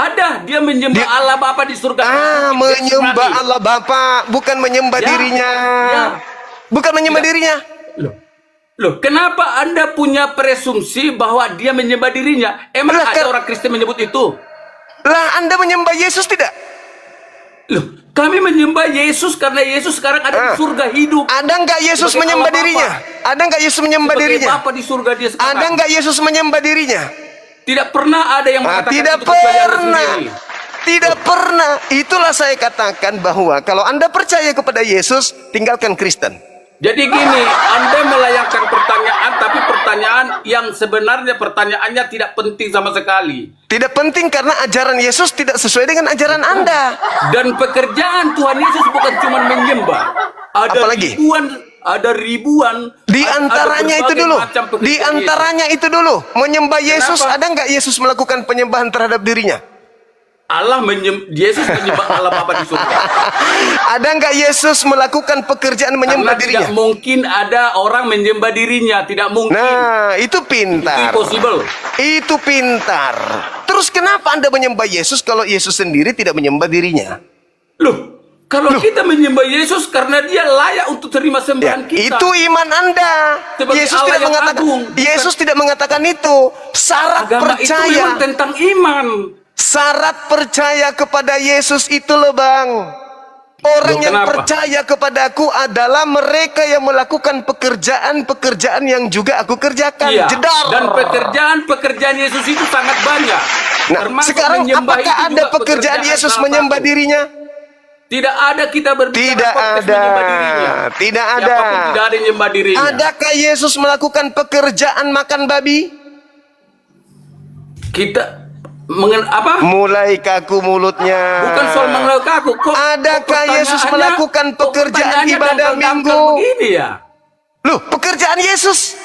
Ada, dia menyembah Allah Bapa di surga. Menyembah Allah Bapa, bukan menyembah dirinya. Bukan menyembah dirinya. Loh, kenapa Anda punya presumpsi bahwa dia menyembah dirinya? Emang ada orang Kristen menyebut itu? Lah, Anda menyembah Yesus tidak? Loh, kami menyembah Yesus karena Yesus sekarang ada di surga hidup. Ada nggak Yesus sebagai menyembah Allah dirinya? Bapa. Ada nggak Yesus menyembah Sebagai dirinya? Bapa di surga dia sekarang. Ada nggak Yesus menyembah dirinya? Tidak pernah ada yang mengatakan Tidak itu kecuali Anda pernah. sendiri. Tidak pernah. Itulah saya katakan bahwa kalau Anda percaya kepada Yesus, tinggalkan Kristen. Jadi gini, Anda melayangkan pertanyaan, tapi pertanyaan yang sebenarnya pertanyaannya tidak penting sama sekali. Tidak penting karena ajaran Yesus tidak sesuai dengan ajaran Anda. Dan pekerjaan Tuhan Yesus bukan cuma menyembah. Apalagi? Ada ribuan. Di antaranya itu dulu. Di antaranya itu dulu. Menyembah Yesus, Kenapa? ada nggak Yesus melakukan penyembahan terhadap dirinya? Yesus menyembah Allah Bapa di surga. Ada nggak Yesus melakukan pekerjaan menyembah Karena dirinya? tidak mungkin ada orang menyembah dirinya, tidak mungkin. Nah, itu pintar. Itu impossible. Itu pintar. Terus kenapa Anda menyembah Yesus kalau Yesus sendiri tidak menyembah dirinya? Loh, kalau kita menyembah Yesus karena dia layak untuk terima sembahan kita. Itu iman Anda. Sebagai Yesus Allah tidak yang mengatakan. agung. Yesus tidak mengatakan itu. Syarat Agama itu percaya. memang tentang iman. Syarat percaya kepada Yesus itu loh, Bang. Orang yang percaya kepadaku adalah mereka yang melakukan pekerjaan-pekerjaan yang juga aku kerjakan. Iya. Jedar. Dan pekerjaan Yesus itu sangat banyak. Nah, Termasuk sekarang menyembah apakah itu ada juga pekerjaan Yesus salah menyembah satu. dirinya? Tidak ada kita berbicara Tidak podcast ada. menyembah dirinya. Tidak ada. Siapapun tidak ada yang menyembah dirinya. Adakah Yesus melakukan pekerjaan makan babi? Kita apa? Mulai kaku mulutnya. Bukan soal mengelak kaku. Adakah Yesus melakukan pekerjaan ibadah minggu? Begini ya. Loh, pekerjaan Yesus.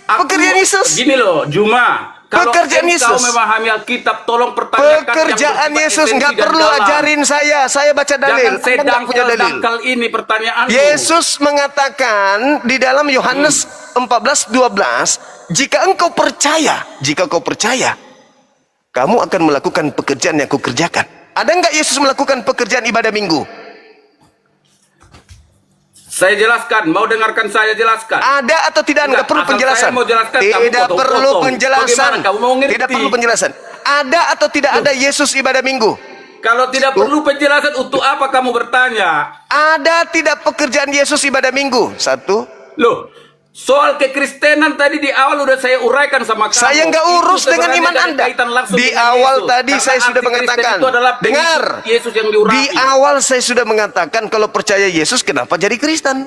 Pekerjaan Yesus. Gini loh, Juma. Kalau Pekerjaan Yesus. kau memahami Alkitab, tolong pertanyakan Pekerjaan yang bersifat Yesus esensi nggak dan perlu dalam. ajarin saya baca dalil. Jangan saya Anda nggak punya dalil. dangkal ini pertanyaan. Yesus mengatakan di dalam Yohanes 14:12, jika engkau percaya, kamu akan melakukan pekerjaan yang aku kerjakan. Ada nggak Yesus melakukan pekerjaan ibadah minggu? Saya jelaskan, mau dengarkan saya jelaskan. Ada atau tidak? Nggak perlu asal penjelasan. saya mau jelaskan, kamu Tidak potong-potong. perlu penjelasan. Bagaimana kamu mau ngerti? Tidak perlu penjelasan. Ada atau tidak ada Yesus ibadah minggu? Kalau tidak perlu penjelasan, untuk apa kamu bertanya? Ada tidak pekerjaan Yesus ibadah minggu? Satu. Loh, soal kekristenan tadi di awal udah saya uraikan sama kamu. Saya nggak urus Itu dengan sebenarnya iman ada Anda. kaitan langsung Di dengan awal Yesus. tadi Karena saya sudah arti Kristen mengatakan. itu adalah Dengar. Yesus yang diurapi. Di awal saya sudah mengatakan kalau percaya Yesus kenapa jadi Kristen?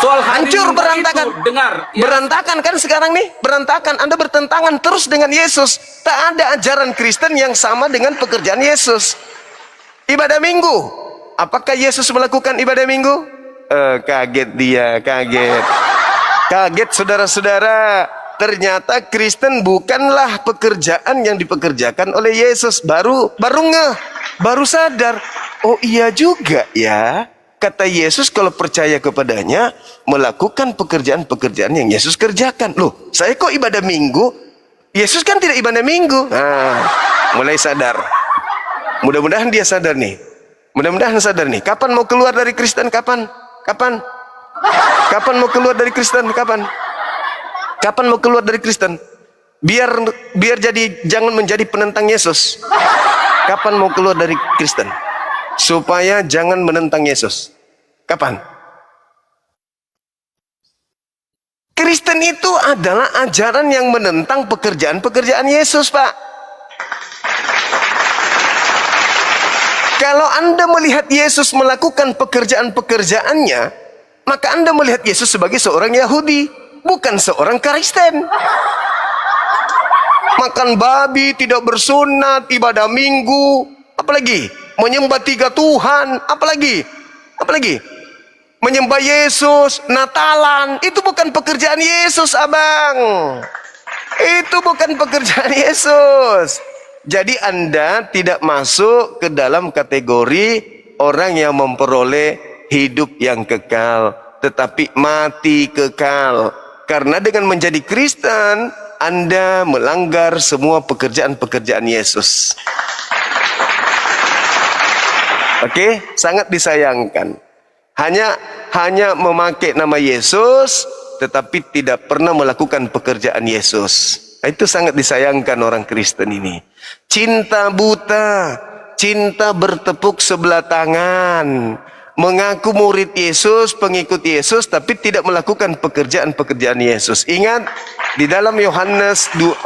Soal hari Hancur, Minggu berantakan. itu, dengar. Ya, Berantakan kan sekarang nih? Berantakan. Anda bertentangan terus dengan Yesus. Tak ada ajaran Kristen yang sama dengan pekerjaan Yesus. Ibadah minggu. Apakah Yesus melakukan ibadah minggu? Kaget dia, kaget. Kaget saudara-saudara. Ternyata Kristen bukanlah pekerjaan yang dipekerjakan oleh Yesus. Baru ngeh, baru sadar. Oh iya juga ya. Kata Yesus kalau percaya kepadanya melakukan pekerjaan-pekerjaan yang Yesus kerjakan. Loh, saya kok ibadah minggu? Yesus kan tidak ibadah minggu. Nah, mulai sadar. Mudah-mudahan dia sadar nih. Mudah-mudahan sadar nih. Kapan mau keluar dari Kristen? Kapan? Kapan? Kapan mau keluar dari Kristen? Kapan? Kapan mau keluar dari Kristen? Biar jadi jangan menjadi penentang Yesus. Kapan mau keluar dari Kristen? Supaya jangan menentang Yesus. Kapan? Kristen itu adalah ajaran yang menentang pekerjaan-pekerjaan Yesus, Pak. Kalau Anda melihat Yesus melakukan pekerjaan-pekerjaannya, maka Anda melihat Yesus sebagai seorang Yahudi, bukan seorang Kristen. Makan babi, tidak bersunat, ibadah minggu, apalagi menyembah 3 Tuhan, apalagi menyembah Yesus, Natalan, itu bukan pekerjaan Yesus, abang. Itu bukan pekerjaan Yesus. Jadi Anda tidak masuk ke dalam kategori orang yang memperoleh hidup yang kekal, tetapi mati kekal. Karena dengan menjadi Kristen, Anda melanggar semua pekerjaan-pekerjaan Yesus. Oke, sangat disayangkan. Hanya memakai nama Yesus, tetapi tidak pernah melakukan pekerjaan Yesus. Itu sangat disayangkan orang Kristen ini. Cinta buta, cinta bertepuk sebelah tangan, mengaku murid Yesus, pengikut Yesus, tapi tidak melakukan pekerjaan-pekerjaan Yesus. Ingat, di dalam Yohanes 14,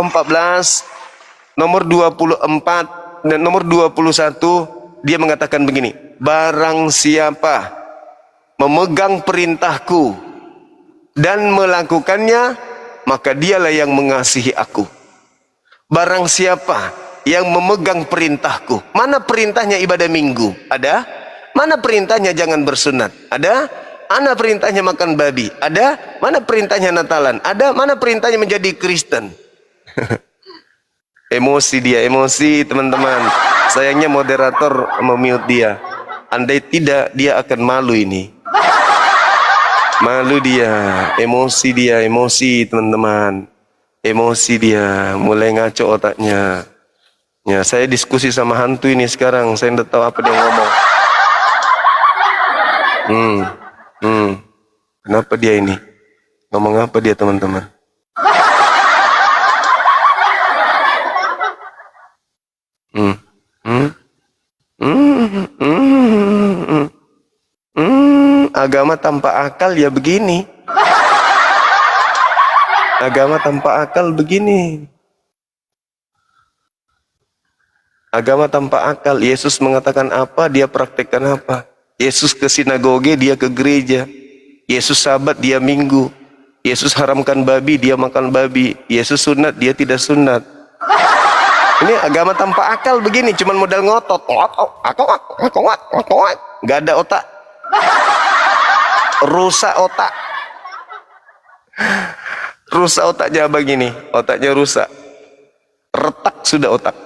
nomor 24 dan nomor 21, dia mengatakan begini, barang siapa memegang perintahku dan melakukannya, maka dialah yang mengasihi aku. Barang siapa yang memegang perintahku. Mana perintahnya ibadah minggu? Ada? Mana perintahnya jangan bersunat? Ada? Mana perintahnya makan babi? Ada? Mana perintahnya Natalan? Ada? Mana perintahnya menjadi Kristen? Emosi dia, emosi teman-teman. Sayangnya moderator memute dia. Andai tidak, dia akan malu ini. Malu dia, emosi teman-teman. Emosi dia, mulai ngaco otaknya. Ya, saya diskusi sama hantu ini sekarang. Saya tidak tahu apa dia ngomong. Kenapa dia ini? Ngomong apa dia teman-teman? Agama tanpa akal ya begini. Agama tanpa akal begini. Agama tanpa akal. Yesus mengatakan apa, dia praktekkan apa. Yesus ke sinagoge, dia ke gereja. Yesus sabat, dia minggu. Yesus haramkan babi, dia makan babi. Yesus sunat, dia tidak sunat. Ini agama tanpa akal begini, cuman modal ngotot. Gak ada otak. Rusak otak. Rusak otaknya begini, otaknya rusak. Retak sudah otak.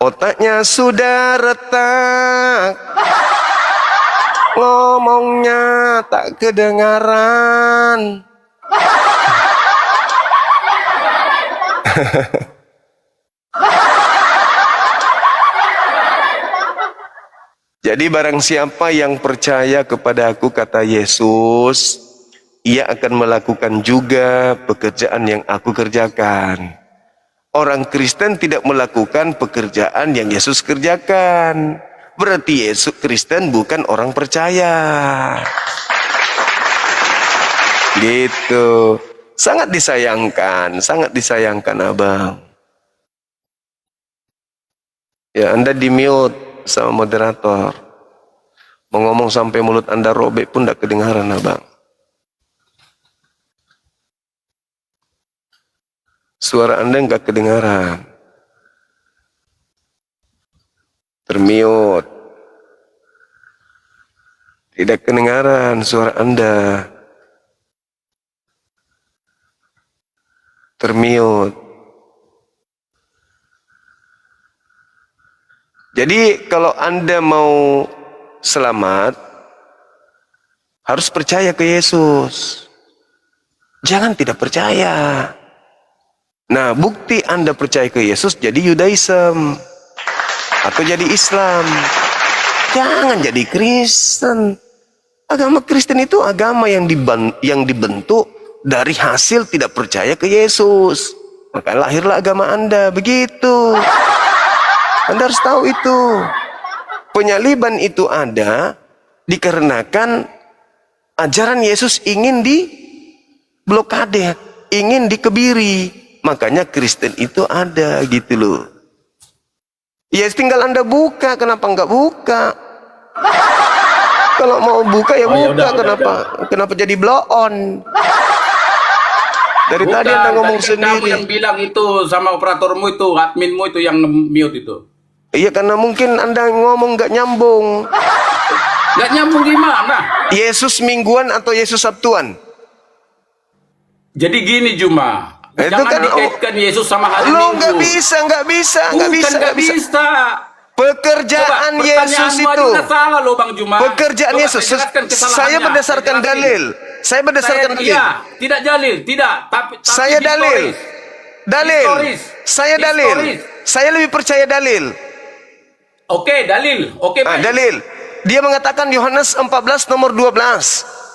Otaknya sudah retak. Ngomongnya tak kedengaran. Jadi barang siapa yang percaya kepada aku, kata Yesus, ia akan melakukan juga pekerjaan yang aku kerjakan. Orang Kristen tidak melakukan pekerjaan yang Yesus kerjakan. Berarti Yesus Kristen bukan orang percaya. Gitu. Sangat disayangkan abang. Ya, Anda di-mute sama moderator. Mau ngomong sampai mulut Anda robek pun tidak kedengaran abang. Suara Anda enggak kedengaran. Termute. Tidak kedengaran suara Anda. Termute. Jadi kalau Anda mau selamat, harus percaya ke Yesus. Jangan tidak percaya. Nah, bukti Anda percaya ke Yesus jadi Yudaism atau jadi Islam. Jangan jadi Kristen. Agama Kristen itu agama yang dibentuk dari hasil tidak percaya ke Yesus. Maka lahirlah agama Anda. Begitu. Anda harus tahu itu. Penyaliban itu ada dikarenakan ajaran Yesus ingin diblokade, ingin dikebiri. Makanya Kristen itu ada gitu loh. Ya tinggal Anda buka, kenapa enggak buka? Kalau mau buka ya buka, kenapa jadi blow on? Dari tadi Anda ngomong sendiri. Kamu yang bilang itu sama operatormu itu, adminmu itu yang mute itu. Iya, karena mungkin Anda ngomong nggak nyambung. Nggak nyambung gimana? Yesus mingguan atau Yesus Sabtuan? Jadi gini Juma, jangan kan, dikaitkan Yesus sama hari lo Minggu. nggak bisa. Pekerjaan coba, Yesus itu. Salah loh Bang Juma. Pekerjaan coba Yesus. Saya berdasarkan dalil. Saya berdasarkan dalil. Iya, tidak dalil, tidak. Tapi saya dalil. Dalil. Historis. Saya dalil. Historis. Saya lebih percaya dalil. Oke, dalil. Oke, baik. Dalil. Dia mengatakan Yohanes 14 nomor 12.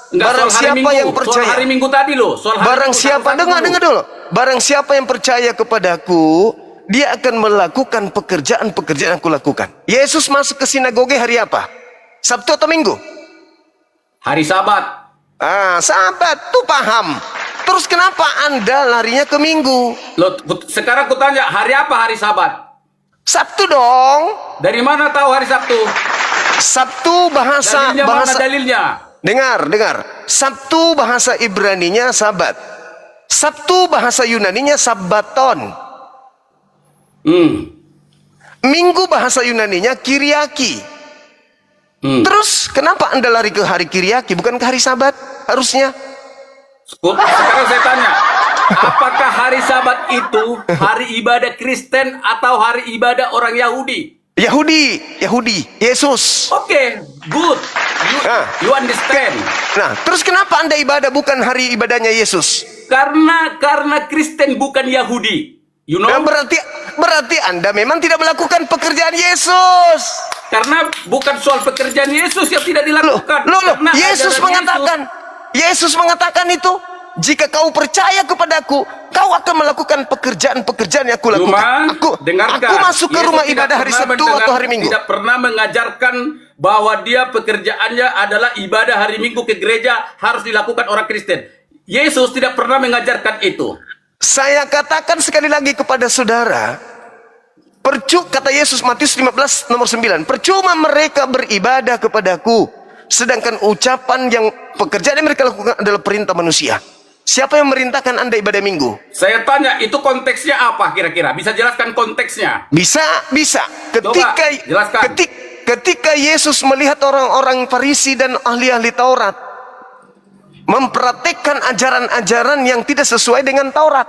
Enggak, Barang soal hari siapa Minggu. yang Soal percaya. hari Minggu tadi loh. Soal hari Barang Minggu siapa, satu-satu dengar dulu. Barang siapa yang percaya kepadaku, dia akan melakukan pekerjaan-pekerjaan yang aku lakukan. Yesus masuk ke sinagoge hari apa? Sabtu atau Minggu? Hari Sabat. Sahabat tuh paham. Terus kenapa Anda larinya ke Minggu? Loh, sekarang aku tanya, hari apa hari Sabat? Sabtu dong. Dari mana tahu hari Sabtu? Sabtu bahasa Dalilnya mana dalilnya? Dengar. Sabtu bahasa Ibraninya Sabat. Sabtu bahasa Yunaninya Sabaton. Minggu bahasa Yunaninya Kiriaki. Terus kenapa Anda lari ke hari Kiriaki bukan ke hari Sabat? Harusnya. Sekarang saya tanya, apakah hari Sabat itu hari ibadah Kristen atau hari ibadah orang Yahudi? Yahudi, Yesus. Oke, good. You understand. Nah, terus kenapa Anda ibadah bukan hari ibadahnya Yesus? Karena Kristen bukan Yahudi. You know? Nah, berarti Anda memang tidak melakukan pekerjaan Yesus. Karena bukan soal pekerjaan Yesus yang tidak dilakukan. Karena Yesus mengatakan itu, jika kau percaya kepadaku, kau akan melakukan pekerjaan-pekerjaan yang aku lakukan. Aku masuk ke rumah ibadah hari Sabtu atau hari Minggu. Tidak pernah mengajarkan bahwa dia pekerjaannya adalah ibadah hari Minggu ke gereja harus dilakukan orang Kristen. Yesus tidak pernah mengajarkan itu. Saya katakan sekali lagi kepada saudara, kata Yesus Matius 15 nomor 9, percuma mereka beribadah kepadaku, sedangkan ucapan yang pekerjaan yang mereka lakukan adalah perintah manusia. Siapa yang merintahkan Anda ibadah Minggu? Saya tanya, itu konteksnya apa kira-kira? Bisa jelaskan konteksnya? Bisa. Ketika Yesus melihat orang-orang Farisi dan ahli-ahli Taurat mempraktikkan ajaran-ajaran yang tidak sesuai dengan Taurat,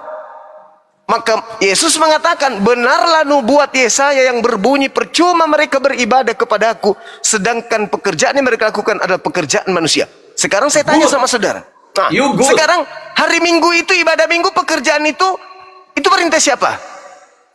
maka Yesus mengatakan, benarlah nubuat Yesaya yang berbunyi, percuma mereka beribadah kepadaku, sedangkan pekerjaan yang mereka lakukan adalah pekerjaan manusia. Sekarang saya tanya sama saudara. Sekarang hari Minggu itu, ibadah Minggu, pekerjaan itu perintah siapa?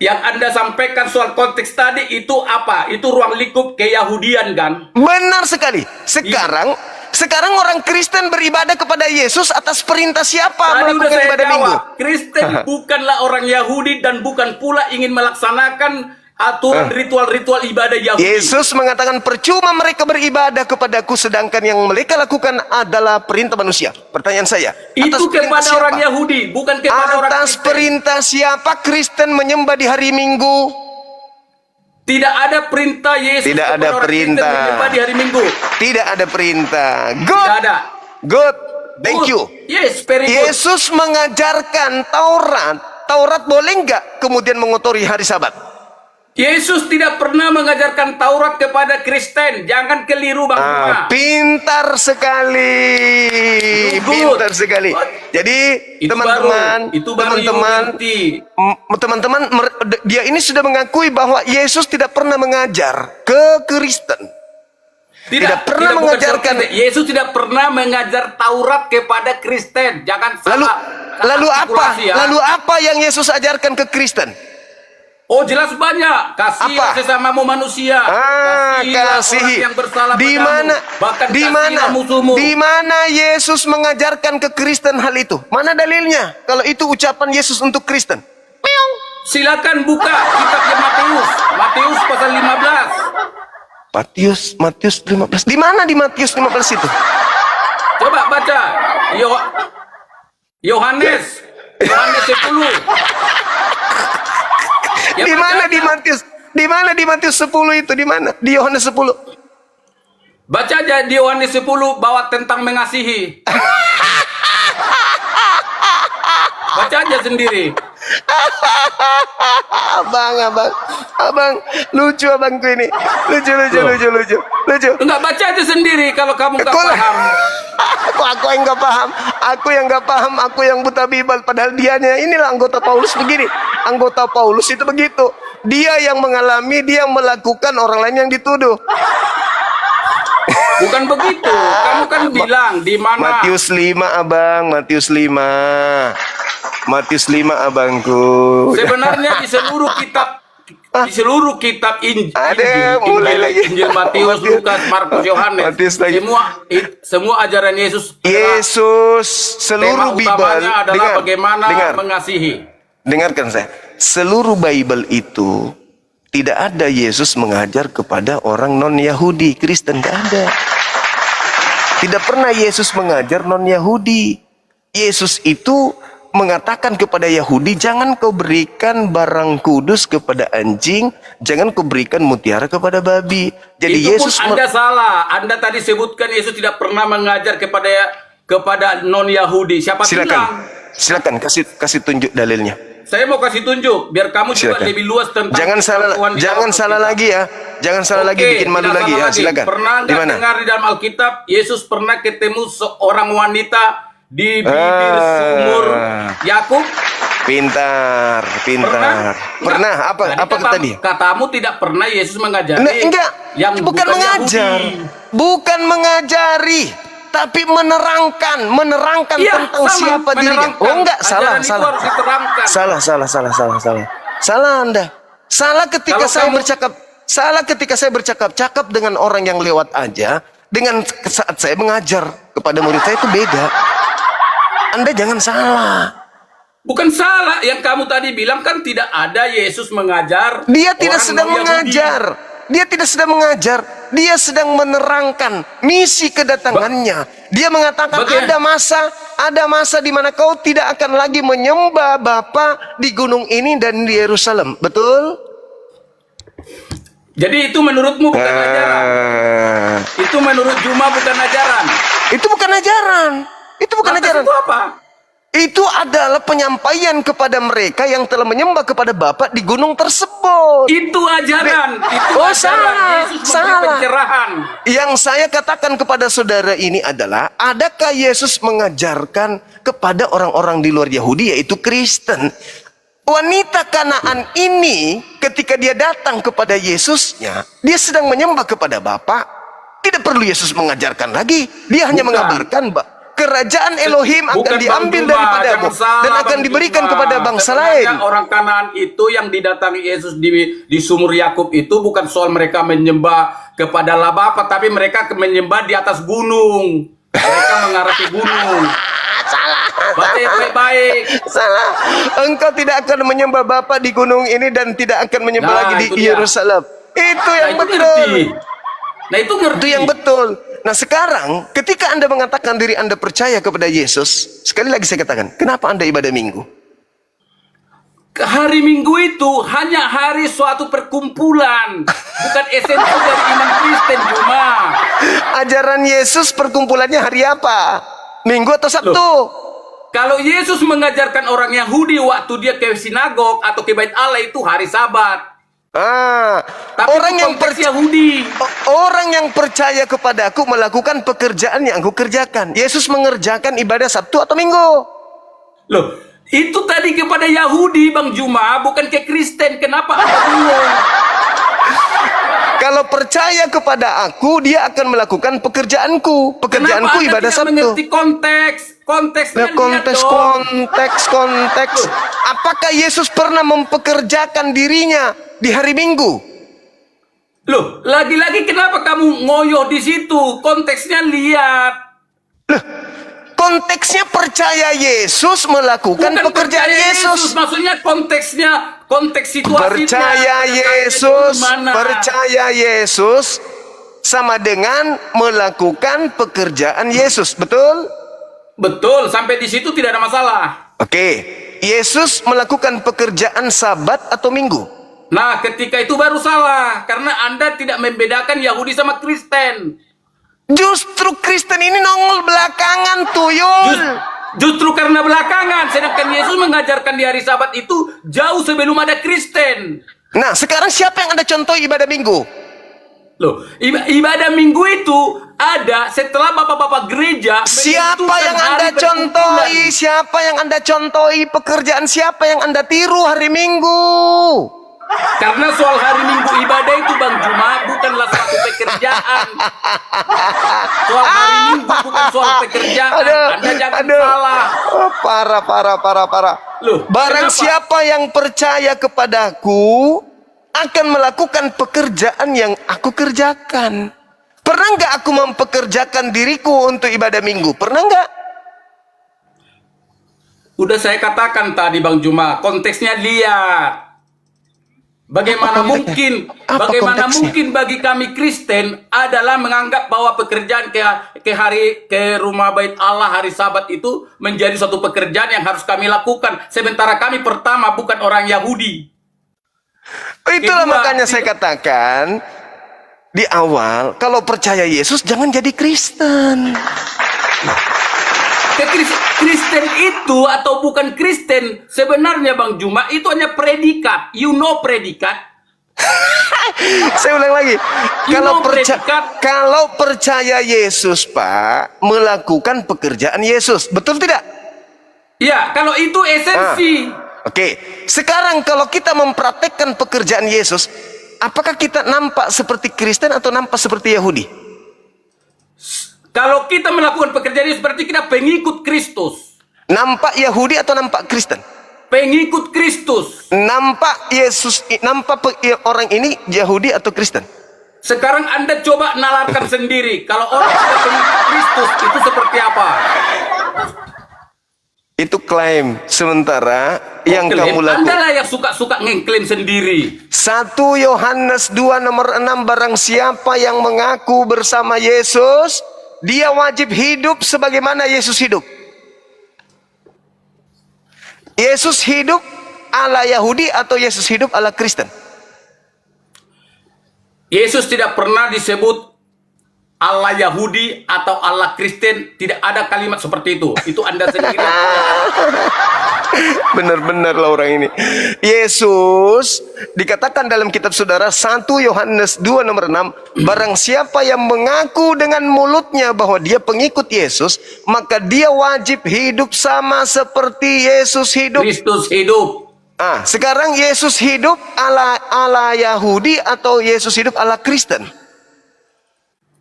Yang Anda sampaikan soal konteks tadi itu apa? Itu ruang lingkup keyahudian kan? Benar sekali. Sekarang orang Kristen beribadah kepada Yesus atas perintah siapa melakukan ibadah Minggu? Kristen bukanlah orang Yahudi dan bukan pula ingin melaksanakan aturan ritual-ritual ibadah Yahudi. Yesus mengatakan percuma mereka beribadah kepadaku, sedangkan yang mereka lakukan adalah perintah manusia. Pertanyaan saya, itu kepada orang Yahudi, bukan kepada orang Kristen. Atas perintah siapa Kristen menyembah di hari Minggu? Tidak ada perintah Yesus. Tidak ada perintah menyembah di hari Minggu. Tidak ada perintah. Good. Tidak ada. Good. Thank you. Yes, very good. Yesus mengajarkan Taurat boleh nggak kemudian mengotori hari Sabat? Yesus tidak pernah mengajarkan Taurat kepada Kristen. Jangan keliru, Bang. Pintar sekali. Pintar sekali. Jadi teman-teman, dia ini sudah mengakui bahwa Yesus tidak pernah mengajar ke Kristen. Tidak pernah mengajarkan. Yesus tidak pernah mengajar Taurat kepada Kristen. Jangan salah. Lalu apa yang Yesus ajarkan ke Kristen? Oh, jelas banyak. Kasihilah sesamamu manusia. Kasihi. Orang yang bersalah di mana musuhmu. Di mana Yesus mengajarkan ke Kristen hal itu? Mana dalilnya? Kalau itu ucapan Yesus untuk Kristen. Silakan buka kitabnya Matius pasal 15. Matius 15. Di mana di Matius 15 itu? Coba baca. Yohanes 10. Di mana di Matius 10 itu? Di mana? Di Yohanes 10. Baca aja di Yohanes 10 bahwa tentang mengasihi. Baca aja sendiri. Abang, lucu abangku ini. Lucu. Enggak, baca aja sendiri kalau kamu enggak paham. Aku yang enggak paham. Aku yang buta Bible. Padahal dianya inilah anggota Paulus begini. Anggota Paulus itu begitu. Dia yang mengalami, dia yang melakukan, orang lain yang dituduh. Bukan begitu. Kamu kan bilang di mana? Matius 5, Abang. Matius 5 abangku. Sebenarnya di seluruh kitab Di seluruh kitab Ada, mulai lagi. Injil Matius, Matius. Lukas, Markus, Yohanes, Matius lagi. semua ajaran Yesus. Yesus Tema seluruh Bible utamanya adalah bagaimana mengasihi. dengarkan saya. Seluruh Bible itu tidak ada Yesus mengajar kepada orang non-Yahudi, Kristen, tidak ada. Tidak pernah Yesus mengajar non-Yahudi. Yesus itu mengatakan kepada Yahudi, jangan kau berikan barang kudus kepada anjing, jangan kau berikan mutiara kepada babi. Jadi Itu Yesus pun Anda salah. Anda tadi sebutkan Yesus tidak pernah mengajar kepada non-Yahudi. Siapa bilang? Silakan kasih tunjuk dalilnya. Saya mau kasih tunjuk biar kamu juga Silakan. lebih luas tentang Jangan salah lagi ya. Jangan salah lagi, bikin malu tidak lagi salah ya. Silakan. Pernah Di nggak mana? dengar di dalam Alkitab Yesus pernah ketemu seorang wanita di bibir sumur Yakub? Pintar. Pernah. Apa tadi? Katamu tidak pernah Yesus mengajari. Enggak. Yang Bukan mengajar. Yahudi. Bukan mengajari, tapi menerangkan Iya, tentang sama, siapa dirinya. menerangkan. Oh enggak, Ajaran itu harus diterangkan. Salah Anda. Salah ketika Kalau saya bercakap dengan orang yang lewat aja, dengan saat saya mengajar kepada murid saya itu beda. Anda jangan salah. Bukan salah yang kamu tadi bilang kan tidak ada Yesus mengajar. Dia tidak orang sedang non-Yahudi. mengajar. Dia tidak sedang mengajar. Dia sedang menerangkan misi kedatangannya. Dia mengatakan ada masa di mana kau tidak akan lagi menyembah Bapa di gunung ini dan di Yerusalem. Betul? Jadi itu menurutmu bukan ajaran. Itu menurut Juma bukan ajaran. Itu bukan ajaran. Lantas itu apa? Itu adalah penyampaian kepada mereka yang telah menyembah kepada Bapa di gunung tersebut. Itu ajaran. Itu Oh, ajaran. Yesus memberi pencerahan. Yang saya katakan kepada saudara ini adalah, adakah Yesus mengajarkan kepada orang-orang di luar Yahudi, yaitu Kristen? Wanita Kanaan ini ketika dia datang kepada Yesusnya, dia sedang menyembah kepada Bapa. Tidak perlu Yesus mengajarkan lagi. Dia hanya mengabarkan kerajaan Elohim akan diambil daripadamu dan akan diberikan kepada bangsa lain. Orang Kanaan itu yang didatangi Yesus di sumur Yakub itu bukan soal mereka menyembah kepada Allah Bapa, tapi mereka menyembah di atas gunung. Mereka mengarah ke gunung. Salah. Baik-baik. Salah. Engkau tidak akan menyembah Bapa di gunung ini dan tidak akan menyembah lagi di Yerusalem. Itu yang betul. Itu ngerti. Itu yang betul. Nah sekarang ketika Anda mengatakan diri Anda percaya kepada Yesus, sekali lagi saya katakan, kenapa Anda ibadah minggu? Hari Minggu itu hanya hari suatu perkumpulan, bukan esensi dari iman Kristen cuma. Ajaran Yesus perkumpulannya hari apa? Minggu atau Sabtu? Kalau Yesus mengajarkan orang Yahudi waktu dia ke sinagog atau ke bait Allah itu hari Sabat. Tapi orang yang Yahudi. Orang yang percaya kepadaku melakukan pekerjaan yang aku kerjakan. Yesus mengerjakan ibadah Sabtu atau Minggu? Loh, itu tadi kepada Yahudi Bang Juma, bukan ke Kristen. Kenapa Anda bingung? Kalau percaya kepada aku, dia akan melakukan pekerjaanku. Pekerjaanku Kenapa ibadah Anda tidak Sabtu. mengerti konteks? Konteksnya Konteks. Apakah Yesus pernah mempekerjakan dirinya di hari Minggu? Loh, lagi-lagi kenapa kamu ngoyoh di situ? Konteksnya lihat. Loh, konteksnya percaya Yesus melakukan Bukan pekerjaan percaya Yesus. Maksudnya konteksnya, konteks situasinya. Percaya Yesus sama dengan melakukan pekerjaan Yesus, betul? Betul, sampai di situ tidak ada masalah. Oke, Yesus melakukan pekerjaan Sabat atau Minggu? Nah, ketika itu baru salah, karena Anda tidak membedakan Yahudi sama Kristen. Justru Kristen ini nongol belakangan, tuyul. Justru karena belakangan, sedangkan Yesus mengajarkan di hari Sabat itu jauh sebelum ada Kristen. Nah, sekarang siapa yang Anda contoh ibadah Minggu? Loh, ibadah Minggu itu ada setelah bapak-bapak gereja. Siapa yang Anda contohi? Siapa yang Anda contohi? Pekerjaan siapa yang Anda tiru hari Minggu? Karena soal hari Minggu ibadah itu Bang Juma bukanlah suatu pekerjaan. Soal hari Minggu bukan soal pekerjaan. Anda jangan salah. Parah. Loh, Barang kenapa? siapa yang percaya kepadaku, akan melakukan pekerjaan yang aku kerjakan. Pernah nggak aku mempekerjakan diriku untuk ibadah minggu? Pernah nggak? Udah saya katakan tadi Bang Juma, konteksnya lihat. Bagaimana mungkin, Apa bagaimana konteksnya? mungkin bagi kami Kristen adalah menganggap bahwa pekerjaan ke rumah bait Allah hari Sabat itu menjadi suatu pekerjaan yang harus kami lakukan, sementara kami pertama bukan orang Yahudi. Itulah Kedua, makanya saya katakan di awal, kalau percaya Yesus jangan jadi Kristen. Kristen itu atau bukan Kristen sebenarnya Bang Juma itu hanya predikat, predikat. Saya ulang lagi, Predikat. kalau percaya Yesus Pak, melakukan pekerjaan Yesus, betul tidak? Ya, kalau itu esensi. Oke, sekarang kalau kita mempraktekkan pekerjaan Yesus, apakah kita nampak seperti Kristen atau nampak seperti Yahudi? Kalau kita melakukan pekerjaan ini seperti kita pengikut Kristus. Nampak Yahudi atau nampak Kristen? Pengikut Kristus. Nampak Yesus, orang ini Yahudi atau Kristen? Sekarang Anda coba nalarkan sendiri. Kalau orang sudah pengikut Kristus itu seperti apa? Itu klaim. Sementara yang kamu lakukan, Anda lah yang suka-suka ngeklaim sendiri. 1 Yohanes 2 nomor 6, barang siapa yang mengaku bersama Yesus, dia wajib hidup sebagaimana Yesus hidup. Yesus hidup ala Yahudi atau Yesus hidup ala Kristen? Yesus tidak pernah disebut Allah Yahudi atau Allah Kristen. Tidak ada kalimat seperti itu. Itu Anda sendiri. Benar-benar lah orang ini. Yesus dikatakan dalam kitab saudara 1 Yohanes 2 nomor 6, barang siapa yang mengaku dengan mulutnya bahwa dia pengikut Yesus, maka dia wajib hidup sama seperti Yesus hidup. Kristus hidup. Sekarang Yesus hidup ala Yahudi atau Yesus hidup ala Kristen?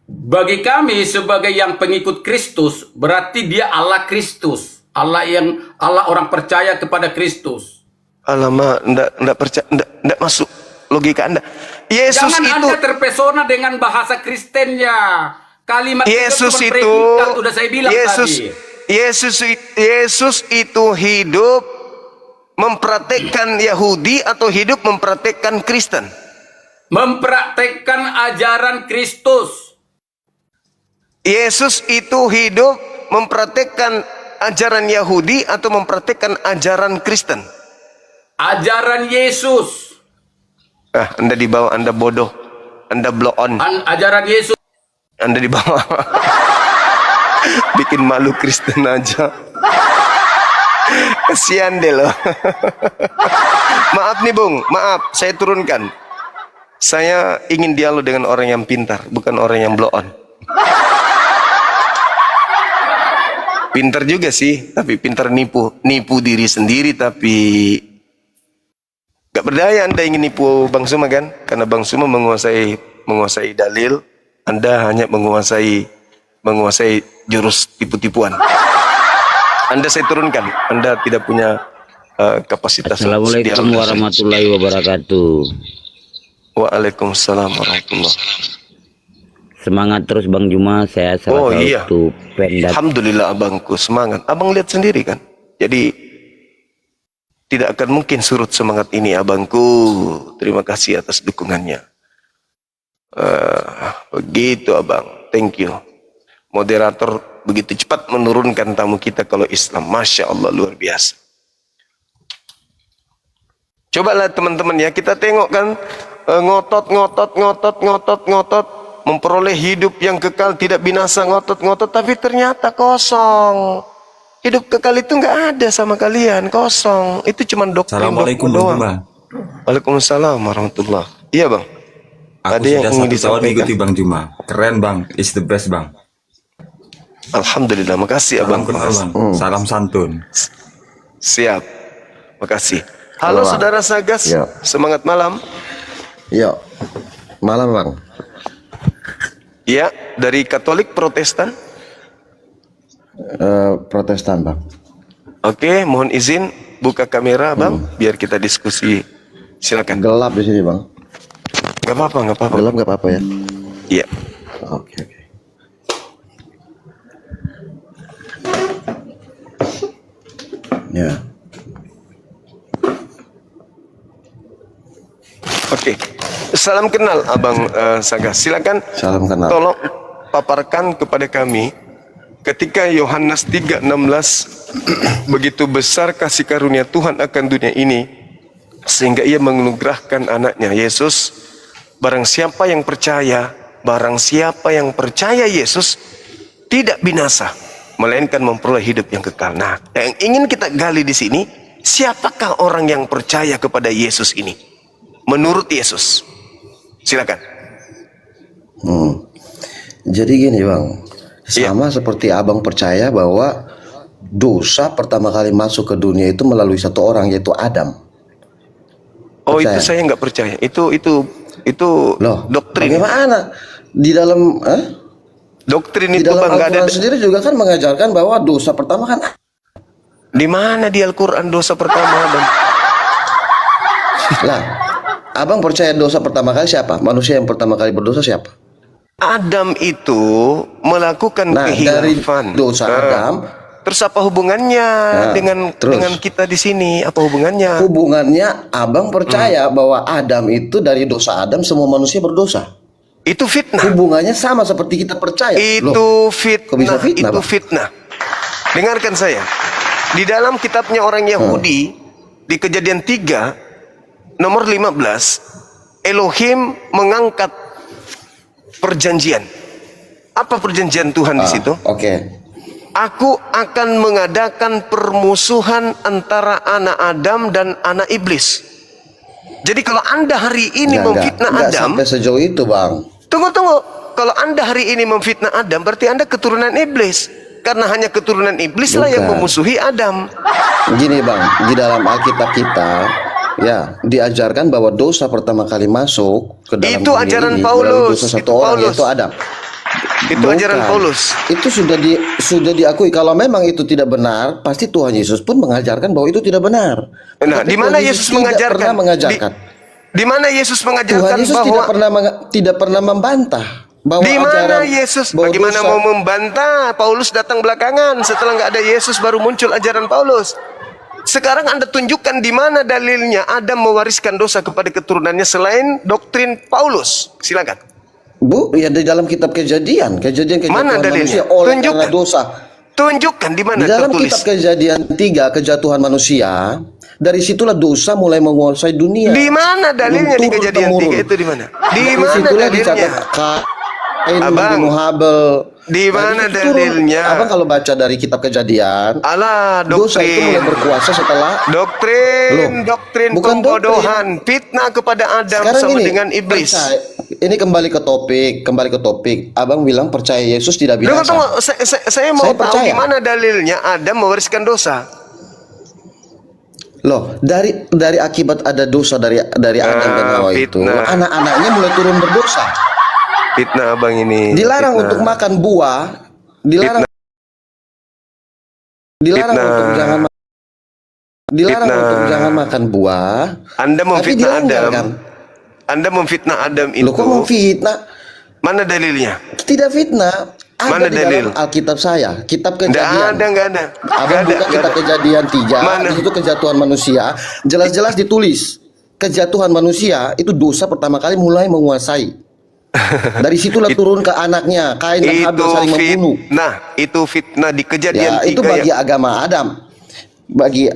Bagi kami sebagai yang pengikut Kristus, berarti dia Allah Kristus. Allah orang percaya kepada Kristus. Alamak, enggak percaya, enggak masuk logika Anda. Yesus Jangan itu, Anda terpesona dengan bahasa Kristennya. Kalimat Yesus cuma itu, predikat, udah saya bilang tadi. Yesus itu hidup mempraktekkan Yahudi atau hidup mempraktekkan Kristen? Mempraktekkan ajaran Kristus. Yesus itu hidup mempraktekkan ajaran Yahudi atau mempraktekkan ajaran Kristen? Ajaran Yesus. Anda di bawah, Anda bodoh, Anda blow on. Ajaran Yesus. Anda di bawah. Bikin malu Kristen aja. Kasihan deh loh. Maaf nih Bung, maaf, saya turunkan. Saya ingin dialog dengan orang yang pintar, bukan orang yang blow on. Pintar juga sih, tapi pintar nipu diri sendiri, tapi gak berdaya. Anda ingin nipu Bang Suma kan? Karena Bang Suma menguasai dalil, Anda hanya menguasai jurus tipu-tipuan. Anda saya turunkan, Anda tidak punya kapasitas. Assalamualaikum warahmatullahi wabarakatuh. Waalaikumsalam warahmatullahi wabarakatuh. Semangat terus Bang Juma, saya salah satu pendat. Alhamdulillah abangku, semangat. Abang lihat sendiri kan. Jadi tidak akan mungkin surut semangat ini abangku. Terima kasih atas dukungannya. Begitu abang, thank you. Moderator begitu cepat menurunkan tamu kita kalau Islam, Masya Allah, luar biasa. Cobalah teman-teman ya, kita tengok kan, ngotot, memperoleh hidup yang kekal tidak binasa, ngotot, tapi ternyata kosong. Hidup kekal itu nggak ada sama kalian, kosong. Itu cuma doktrin. Assalamualaikum doang. Bang. Waalaikumsalam warahmatullah. Iya Bang. Aku Ada yang sudah ingin 1 tahun disampaikan. mengikuti Bang Juma. Keren Bang, is the best Bang. Alhamdulillah, makasih Salam abang. kenal Bang. Salam santun. Siap, makasih. Halo Halo, Bang. saudara Sagas, Ya. semangat malam. Yo, malam Bang. Ya, dari Katolik Protestan. Protestan Bang. Oke, mohon izin buka kamera Bang, biar kita diskusi. Silakan. Gelap di sini Bang. Nggak apa-apa, nggak apa-apa. Gelap nggak apa-apa ya? Iya. Oke, oke. Ya. Oke. Salam kenal Abang Sagas. Silakan. Salam kenal. Tolong paparkan kepada kami ketika Yohanes 3:16 begitu besar kasih karunia Tuhan akan dunia ini sehingga ia menganugerahkan anaknya Yesus. Barang siapa yang percaya Yesus tidak binasa, melainkan memperoleh hidup yang kekal. Nah, yang ingin kita gali di sini, siapakah orang yang percaya kepada Yesus ini? Menurut Yesus. Silakan. Jadi gini Bang, sama seperti Abang percaya bahwa dosa pertama kali masuk ke dunia itu melalui satu orang, yaitu Adam. Oh, Percaya? itu saya nggak percaya. Itu Loh, doktrin. bagaimana? Di dalam Doktrin di itu dalam Bang, nggak ada. Al-Quran sendiri juga kan mengajarkan bahwa dosa pertama kan Di mana di Al-Quran dosa pertama Adam? lah. Abang percaya dosa pertama kali siapa? Manusia yang pertama kali berdosa siapa? Adam itu melakukan Nah, dari kehilafan. dosa Adam, Terus apa hubungannya terus. dengan kita di sini? Apa hubungannya? hubungannya Abang percaya bahwa Adam itu dari dosa Adam semua manusia berdosa. Itu fitnah. Hubungannya sama seperti kita percaya. Itu Loh, fitnah. kok bisa fitnah, Itu Bang? fitnah. Dengarkan saya. Di dalam kitabnya orang Yahudi di Kejadian 3 nomor 15, Elohim mengangkat perjanjian. Apa perjanjian Tuhan di situ? Oke. Aku akan mengadakan permusuhan antara anak Adam dan anak iblis. Jadi kalau Anda hari ini memfitnah Nggak Adam, sampai sejauh itu, Bang. tunggu. Kalau Anda hari ini memfitnah Adam, berarti Anda keturunan iblis. Karena hanya keturunan iblis lah yang Bukan. memusuhi Adam. Gini, Bang, di dalam Alkitab kita ya diajarkan bahwa dosa pertama kali masuk ke dalam Itu dunia ajaran ini Paulus. melalui dosa Itu satu orang, Paulus. yaitu Adam. Itu Bukan. ajaran Paulus. Itu sudah diakui. Kalau memang itu tidak benar, pasti Tuhan Yesus pun mengajarkan bahwa itu tidak benar. Nah, Tetapi di mana Tuhan Yesus tidak mengajarkan? pernah mengajarkan. Di mana Yesus Tuhan mengajarkan Yesus bahwa tidak pernah membantah bahwa di mana ajaran Yesus? bahwa Bagaimana dosa- mau membantah? Paulus datang belakangan. Setelah nggak ada Yesus baru muncul ajaran Paulus. Sekarang Anda tunjukkan di mana dalilnya Adam mewariskan dosa kepada keturunannya selain doktrin Paulus. Silakan. Bu, ya di dalam kitab Kejadian Mana kejatuhan dalilnya? manusia oleh Tunjukkan. karena dosa. Tunjukkan di mana Di dalam tertulis. kitab Kejadian 3 kejatuhan manusia, dari situlah dosa mulai menguasai dunia. Di mana dalilnya di Turun Kejadian temurun. 3 itu di mana? Di Dari mana situlah dalilnya? dicatat Kain Abang, membunuh Habel. di mana Dari situ turun. dalilnya? Abang kalau baca dari kitab Kejadian, Alah, dosa itu mulai doktrin. berkuasa setelah Doktrin bukan pembodohan, fitnah kepada Adam sekarang sama ini dengan iblis. Ini kembali ke topik. Abang bilang percaya Yesus tidak Tunggu, binasa. tunggu. Saya mau Saya tahu percaya. gimana dalilnya Adam mewariskan dosa. Loh, dari akibat ada dosa dari Adam dan Hawa itu, fitnah. anak-anaknya mulai turun berdosa. Fitnah abang ini. Dilarang fitnah. untuk makan buah, dilarang Fitnah. dilarang Fitnah. untuk jangan makan buah. Anda Tapi memfitnah dilanggar Adam. kan? Anda memfitnah Adam itu. Loh, kok mau fitnah? Mana dalilnya? Tidak fitnah. Ada Mana di dalil? dalam Alkitab saya, kitab Nggak Kejadian. ada, nggak ada. Abang Nggak ada, buka nggak kitab ada. Kejadian 3, Mana? di situ kejatuhan manusia, jelas-jelas ditulis. Kejatuhan manusia itu dosa pertama kali mulai menguasai. Dari situlah turun ke anaknya, Kain dan Habel saling membunuh. Itu fitnah di Kejadian Ya, itu 3 bagi agama Adam. Bagi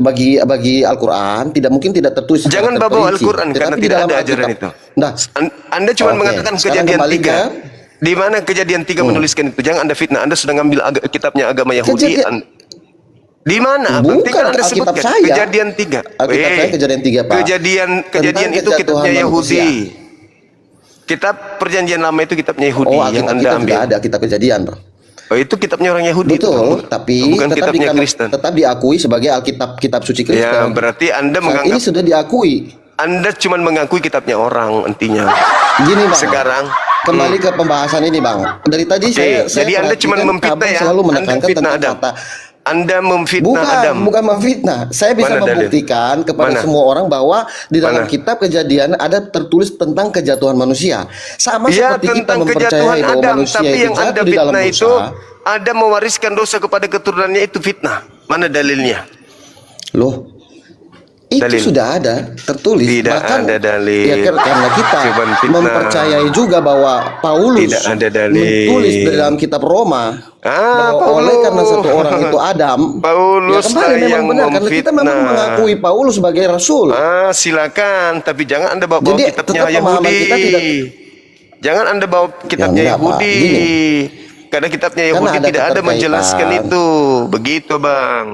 Al-Quran tidak tertulis. secara Jangan bawa terperinci. Al-Quran karena Tetapi di tidak dalam ada ajaran Alkitab. itu. Nah, Anda cuma Oke, mengatakan sekarang Kejadian kembali 3. Di mana Kejadian 3 menuliskan itu? Jangan Anda fitnah. Anda sudah ngambil kitabnya agama Yahudi. Di mana? Bukan, Berarti kan Anda Alkitab sebutkan saya. Kejadian 3. Alkitab saya Kejadian 3, Pak. Kejadian Tentang itu kejatuhan kitabnya Yahudi. manusia. Kitab Perjanjian Lama itu kitabnya Yahudi Oh, yang Alkitab Anda kita ambil. juga ada kitab Kejadian, Pak. Oh, itu kitabnya orang Yahudi. Betul, itu. tapi bukan tetap kitabnya Kristen. tetap diakui sebagai Alkitab kitab suci Kristen. Ya, berarti Anda Saat ini menganggap sudah diakui. Anda cuma mengakui kitabnya orang intinya. Gini, Bang. Sekarang kembali ke pembahasan ini, Bang. Dari tadi Oke, saya jadi Anda cuma perhatikan memfitnah Abang ya. selalu Anda menekankan fitnah tentang Adam. kata Anda memfitnah Adam. Bukan memfitnah. Saya bisa Mana dalil? membuktikan kepada Mana? semua orang bahwa di dalam Mana? kitab Kejadian ada tertulis tentang kejatuhan manusia. Sama Ya, seperti kita tentang kejatuhan mempercayai bahwa Adam, manusia tapi itu yang Anda jatuh di dalam fitnah dosa. itu Adam mewariskan dosa kepada keturunannya, itu fitnah. Mana dalilnya? Loh, itu Dalil. sudah ada tertulis. Tidak Bahkan, ada dalil. ya, karena kita Cuman fitnah. mempercayai juga bahwa Paulus Tidak ada dalil. menulis di dalam kitab Roma bahwa oleh karena satu orang itu Adam, Paulus ya kembali lah memang yang benar karena kita memang memfitnah. mengakui Paulus sebagai rasul. Silakan, tapi jangan Anda bawa Jadi, kitabnya tetap pemahaman Yahudi. kita tidak- Jangan Anda bawa kitabnya Ya, enggak, Pak. Yahudi. Gini. Karena kitabnya Karena Yahudi ada tidak ada keterkaitan. menjelaskan itu. Begitu, Bang.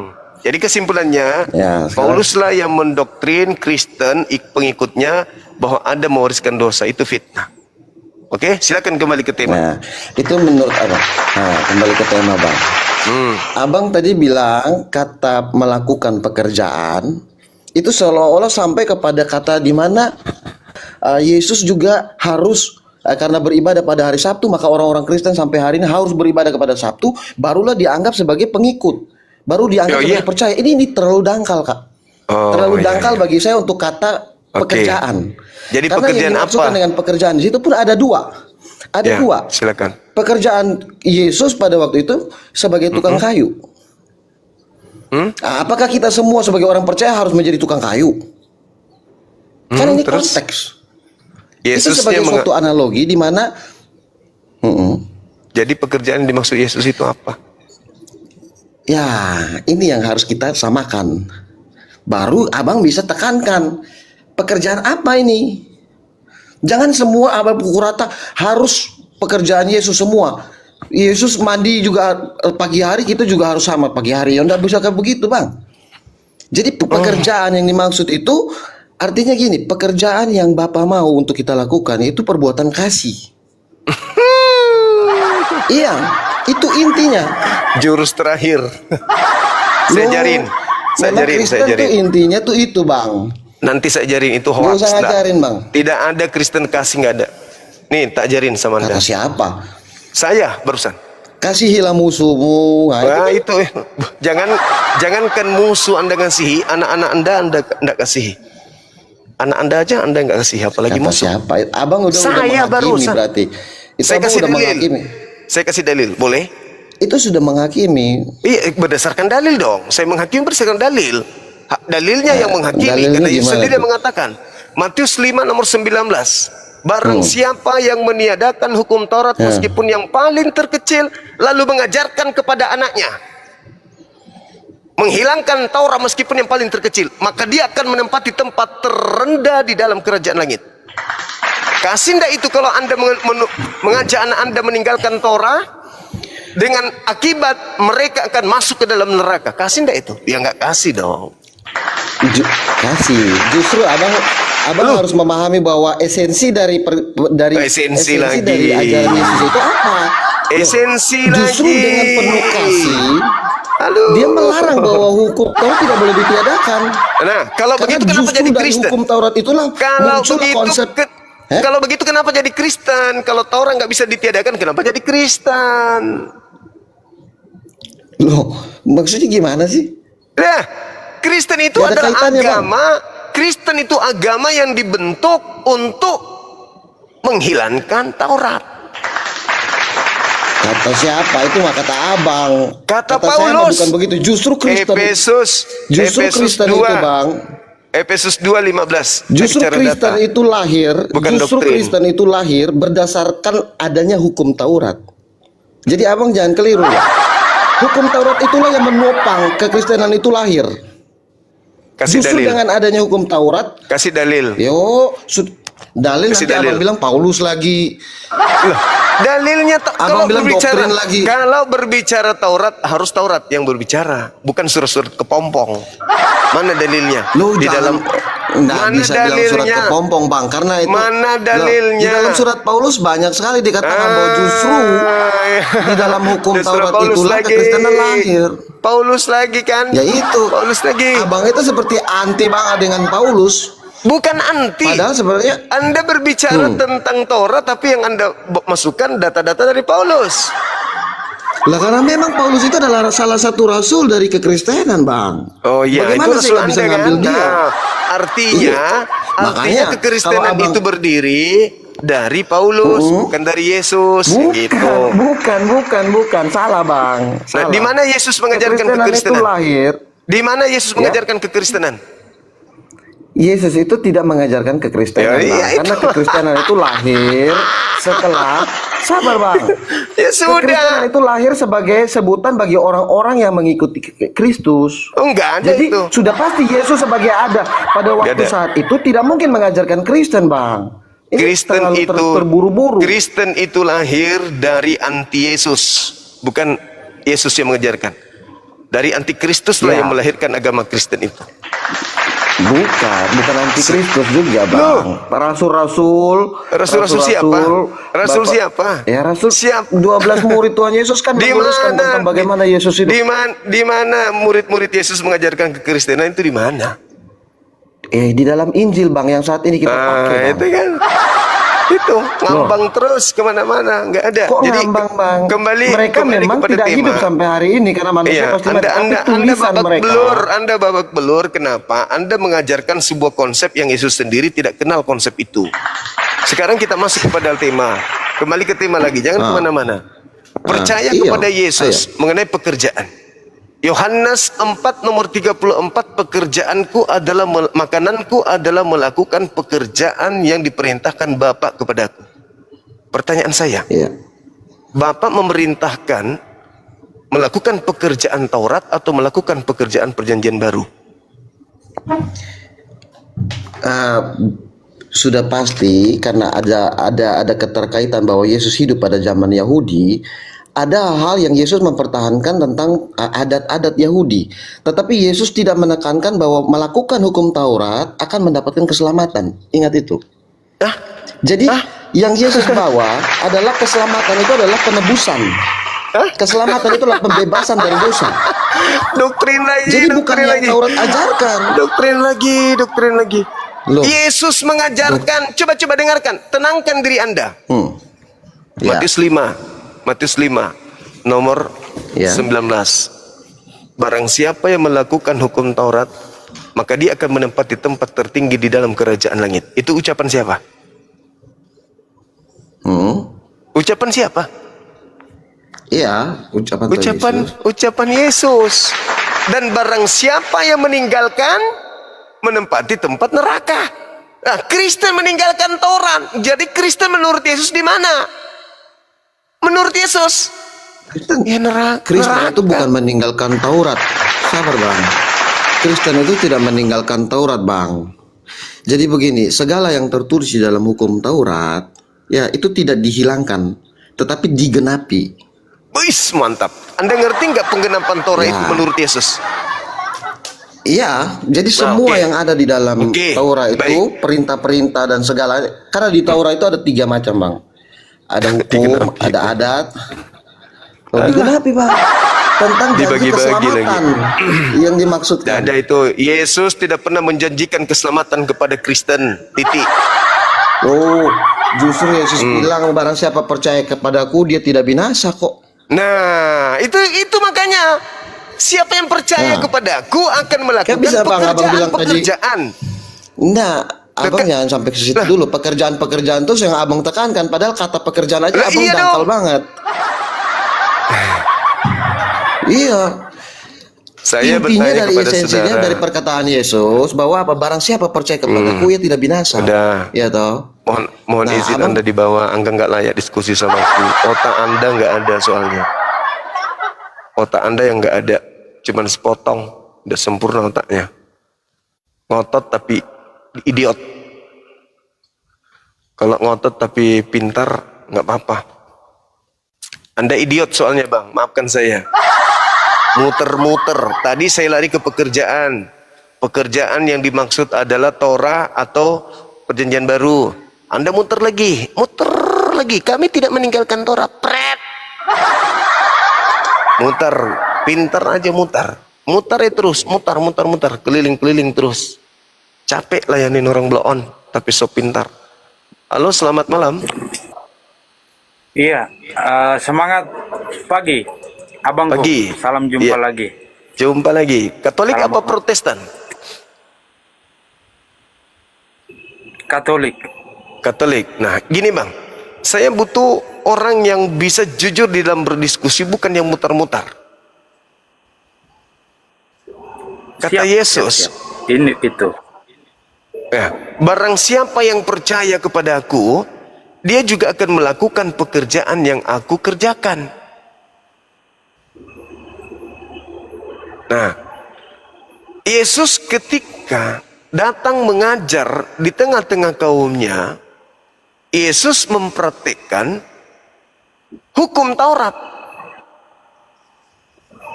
Jadi kesimpulannya, Ya, sekarang- Pauluslah yang mendoktrin Kristen pengikutnya bahwa Anda mewariskan dosa, itu fitnah. Oke, silakan kembali ke tema. Nah, itu menurut Abang. Nah, kembali ke tema, Bang. Abang tadi bilang kata melakukan pekerjaan itu seolah-olah sampai kepada kata di mana Yesus juga harus karena beribadah pada hari Sabtu, maka orang-orang Kristen sampai hari ini harus beribadah kepada Sabtu, barulah dianggap sebagai pengikut, baru dianggap Oh, sebagai iya. percaya. Ini terlalu dangkal, Kak. Oh, Terlalu iya, dangkal iya. bagi saya untuk kata Oke. pekerjaan. Jadi Karena pekerjaan yang dimaksudkan apa? dengan pekerjaan di situ pun ada dua. Ada Ya, dua. silakan. Pekerjaan Yesus pada waktu itu sebagai tukang kayu. Apakah kita semua sebagai orang percaya harus menjadi tukang kayu? Kan ini terus? konteks. Itu Yesusnya sebagai suatu analogi di mana Jadi pekerjaan yang dimaksud Yesus itu apa? ya ini yang harus kita samakan. Baru Abang bisa tekankan pekerjaan apa ini. Jangan semua Abang pukul rata harus pekerjaan Yesus semua. Yesus mandi juga pagi hari, kita juga harus sama pagi hari. Ya enggak bisa kayak begitu, Bang. Jadi pekerjaan yang dimaksud itu artinya gini, pekerjaan yang Bapa mau untuk kita lakukan itu perbuatan kasih. Iya, itu intinya. Jurus terakhir. Saya Loh, ajarin. Saya memang ajarin, Kristen saya ajarin. tuh intinya tuh itu, Bang. Nanti saya ajarin itu Nggak hoax. usah Nggak. ngajarin, Bang. Tidak ada Kristen kasih, nggak ada. Nih, tak ajarin sama Anda. Kata siapa? Saya barusan. Kasihilah musuhmu. Nah, Wah, itu jangankan musuh Anda kasihi, anak-anak Anda enggak kasihi. Anak Anda aja Anda enggak kasihi, apalagi kata musuh. siapa? Abang udah Saya menghakimi barusan. berarti. Itu Saya abang kasih udah dalil. menghakimi. Saya kasih dalil, boleh? Itu sudah menghakimi. Iya, berdasarkan dalil dong. Saya menghakimi berdasarkan dalil. Dalilnya yang menghakimi dalilnya karena Yesus gimana sendiri tuh? mengatakan. Matius 5 nomor 19. Barang siapa yang meniadakan hukum Taurat meskipun yang paling terkecil lalu mengajarkan kepada anaknya menghilangkan Taurat meskipun yang paling terkecil, maka dia akan menempati tempat terendah di dalam kerajaan langit. Kasih ndak itu kalau Anda mengajak anak Anda meninggalkan Torah dengan akibat mereka akan masuk ke dalam neraka. Kasih ndak itu? Ya nggak kasih dong. Kasih. Justru abang harus memahami bahwa esensi dari Esensi lagi. dari ajaran Yesus itu apa? Esensi Justru lagi. dengan penuh kasih, Aduh. dia melarang bahwa hukum Taurat tidak boleh ditiadakan. Nah, kalau Karena begitu kenapa justru jadi dari Kristen? hukum Taurat itulah Kalau muncul begitu, konsep. kalau begitu kenapa jadi Kristen? Kalau Taurat nggak bisa ditiadakan, kenapa jadi Kristen? Loh, maksudnya gimana sih? Nah, Kristen itu Nggak ada adalah kaitannya, Bang. agama. Kristen itu agama yang dibentuk untuk menghilangkan Taurat. Kata siapa? Itu mah kata abang. Kata saya mah Paulus. bukan begitu. Justru Kristen. Justru Kristen 2. itu, Bang. Efesus 2:15. Justru Kristen itu lahir. Bukan justru doktrin. Kristen itu lahir berdasarkan adanya hukum Taurat. Jadi abang jangan keliru ya. Hukum Taurat itulah yang menopang kekristenan itu lahir. Kasih Justru dalil. dengan adanya hukum Taurat, Kasih dalil. dalil Kasih nanti dalil. abang bilang Paulus lagi. Loh, dalilnya kalau bilang berbicara doktrin lagi. kalau berbicara Taurat harus Taurat yang berbicara, bukan surat-surat kepompong. Mana dalilnya? Lu Di dalam nggak mana bisa bilang surat dalilnya? kepompong, Bang, karena itu Mana Loh, dalilnya? di dalam surat Paulus banyak sekali dikatakan bahwa justru di dalam hukum Di surat Taurat Paulus itulah lagi. kekristenan lahir. Paulus lagi kan? Ya itu. Paulus lagi. Abang itu seperti anti banget dengan Paulus. Bukan anti. Padahal sebenarnya Anda berbicara tentang Taurat, tapi yang Anda masukkan data-data dari Paulus. Lah karena memang Paulus itu adalah salah satu rasul dari kekristenan, Bang. Oh iya, Bagaimana itu rasul saya bisa Anda ngambil kan? dia? Nah, artinya, Iya. artinya Makanya, kekristenan kalau abang- itu berdiri dari Paulus, bukan dari Yesus, gitu. Bukan, salah, Bang. Nah, Salah. di mana Yesus mengajarkan Kekristenan itu kekristenan? lahir. Di mana Yesus mengajarkan kekristenan? Yesus itu tidak mengajarkan kekristenan, Ya, iya, Bang. Karena itu. kekristenan itu lahir setelah, sabar, Bang. Ya sudah. Kekristenan itu lahir sebagai sebutan bagi orang-orang yang mengikuti Kristus. Oh, enggak ada Jadi itu. sudah pasti Yesus sebagai ada pada waktu ada. saat itu tidak mungkin mengajarkan Kristen, Bang. Ini Kristen terlalu itu terburu-buru. Kristen itu lahir dari anti Yesus, bukan Yesus yang mengajarkan. Dari anti Kristus lah Ya. yang melahirkan agama Kristen itu. Bukan anti Kristus juga, Bang. Rasul-rasul Siapa? Rasul Bapak- siapa? Ya, Rasul Siap. 12 murid Tuhan Yesus kan Di menuliskan mana? tentang bagaimana Yesus hidup. Di mana murid-murid Yesus mengajarkan kekristenan itu di mana? Di dalam Injil, Bang, yang saat ini kita pakai, Bang. Itu kan. Itu ngambang terus kemana-mana, nggak ada. Kok Jadi ngambang, Bang? kembali Mereka memang kepada tidak tema. hidup sampai hari ini karena manusia Iya, pasti mati. Tapi anda tulisan babak mereka. belur, Anda babak belur. Kenapa? Anda mengajarkan sebuah konsep yang Yesus sendiri tidak kenal konsep itu. Sekarang kita masuk kepada tema. Kembali ke tema lagi, jangan kemana-mana. Percaya Iya, kepada Yesus mengenai pekerjaan. Yohanes 4 nomor 34, pekerjaanku adalah makananku adalah melakukan pekerjaan yang diperintahkan Bapa kepadaku. Pertanyaan saya, Iya. Bapak memerintahkan melakukan pekerjaan Taurat atau melakukan pekerjaan Perjanjian Baru? Sudah pasti karena ada keterkaitan bahwa Yesus hidup pada zaman Yahudi. Ada hal yang Yesus mempertahankan tentang adat-adat Yahudi. Tetapi Yesus tidak menekankan bahwa melakukan hukum Taurat akan mendapatkan keselamatan. Ingat itu. Jadi yang Yesus bawa adalah keselamatan, itu adalah penebusan. Keselamatan itu adalah pembebasan dari dosa. Doktrin lagi. Jadi bukan yang Taurat ajarkan. Doktrin lagi. Loh. Yesus mengajarkan, coba dengarkan, tenangkan diri Anda. Ya. Matius 5 nomor Ya. 19. Barang siapa yang melakukan hukum Taurat, maka dia akan menempati tempat tertinggi di dalam kerajaan langit. Itu ucapan siapa? Ucapan siapa? Iya, Ucapan Yesus. Dan barang siapa yang meninggalkan, menempati tempat neraka. Nah, Kristen meninggalkan Taurat. Jadi Kristen menurut Yesus di mana? Menurut Yesus, ya neraka. Kristen itu bukan meninggalkan Taurat. Sabar, Bang. Kristen itu tidak meninggalkan Taurat, Bang. Jadi begini, segala yang tertulis di dalam hukum Taurat, ya itu tidak dihilangkan, tetapi digenapi. Wis, mantap. Anda ngerti nggak penggenapan Taurat itu menurut Yesus? Iya, jadi semua yang ada di dalam Taurat itu, perintah-perintah dan segala. Karena di Taurat itu ada 3 macam, Bang. Ada hukum, ada adat. Digenapi, Bang. Tentang janji Dibagi-bagi keselamatan yang dimaksudkan. Ada itu. Yesus tidak pernah menjanjikan keselamatan kepada Kristen. Titik. Oh, justru Yesus bilang barang siapa percaya kepadaku dia tidak binasa kok. Nah, itu makanya siapa yang percaya kepadaku akan melakukan Bisa, Bang, Abang bilang tadi. pekerjaan. Enggak, Abang jangan sampai ke situ dulu. Pekerjaan-pekerjaan terus yang Abang tekankan, padahal kata pekerjaan aja Abang iya dangkal dong. banget. Iya. Saya Intinya bertanya dari kepada esensinya saudara. dari perkataan Yesus bahwa apa, barang siapa percaya kepadaku ia tidak binasa. Udah. Ya toh. Mohon Nah, izin Abang- Anda di bawah. Angga nggak layak diskusi sama aku. Otak Anda nggak ada soalnya. Otak Anda yang nggak ada. Cuman sepotong. Udah sempurna otaknya. Ngotot tapi idiot. Kalau ngotot tapi pintar nggak apa-apa. Anda idiot soalnya, Bang. Maafkan saya. Muter-muter. Tadi saya lari ke pekerjaan. Pekerjaan yang dimaksud adalah Torah atau Perjanjian Baru. Anda muter lagi. Kami tidak meninggalkan Torah. Pret. Muter. Pintar aja muter. Muter terus. Muter. Keliling-keliling terus. Capek layanin orang bloon. Tapi so pintar. Halo, selamat malam. Iya, semangat pagi. Abangku, Pagi. salam jumpa Iya. lagi. Jumpa lagi. Katolik Salam. apa Protestan? Katolik. Katolik. Nah, gini Bang. Saya butuh orang yang bisa jujur di dalam berdiskusi, bukan yang mutar-mutar. Kata Siap, Yesus, siap, siap. Ini itu. ya, barang siapa yang percaya kepada aku, dia juga akan melakukan pekerjaan yang aku kerjakan. Nah, Yesus ketika datang mengajar di tengah-tengah kaumnya, Yesus mempraktikkan hukum Taurat.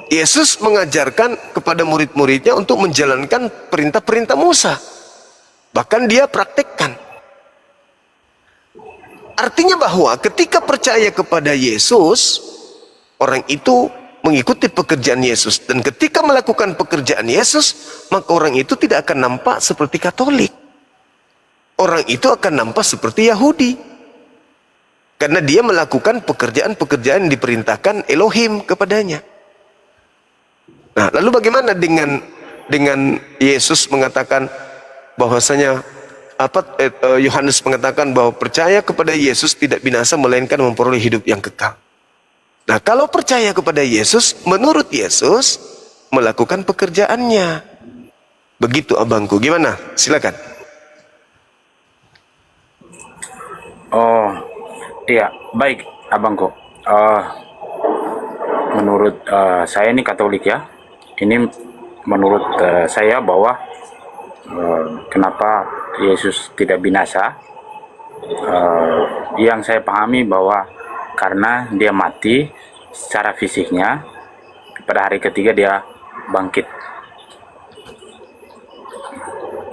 Yesus mengajarkan kepada murid-muridnya untuk menjalankan perintah-perintah Musa. Bahkan dia praktekkan. Artinya bahwa ketika percaya kepada Yesus, orang itu mengikuti pekerjaan Yesus. Dan ketika melakukan pekerjaan Yesus, maka orang itu tidak akan nampak seperti Katolik. Orang itu akan nampak seperti Yahudi. Karena dia melakukan pekerjaan-pekerjaan yang diperintahkan Elohim kepadanya. Nah, lalu bagaimana dengan Yesus mengatakan bahwasanya Yohanes mengatakan bahwa percaya kepada Yesus tidak binasa melainkan memperoleh hidup yang kekal. Nah, kalau percaya kepada Yesus, menurut Yesus melakukan pekerjaannya. Begitu abangku. Gimana? Silakan. Oh, iya, baik, abangku. Menurut saya ini Katolik ya. Ini menurut saya bahwa kenapa Yesus tidak binasa. Yang saya pahami bahwa karena dia mati secara fisiknya, pada hari ketiga dia bangkit.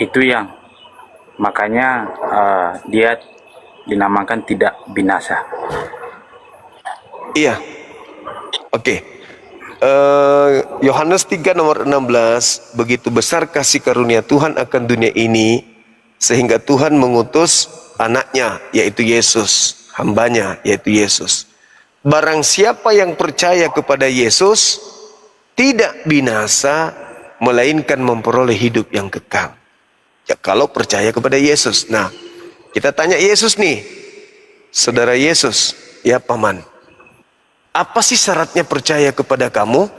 Itu yang makanya dia dinamakan tidak binasa. Iya. Oke. Yohanes 3 nomor 16, begitu besar kasih karunia Tuhan akan dunia ini, sehingga Tuhan mengutus anaknya, yaitu Yesus, hambanya, yaitu Yesus. Barang siapa yang percaya kepada Yesus, tidak binasa, melainkan memperoleh hidup yang kekal. Ya, kalau percaya kepada Yesus. Nah, kita tanya Yesus nih, saudara Yesus, ya paman, apa sih syaratnya percaya kepada kamu?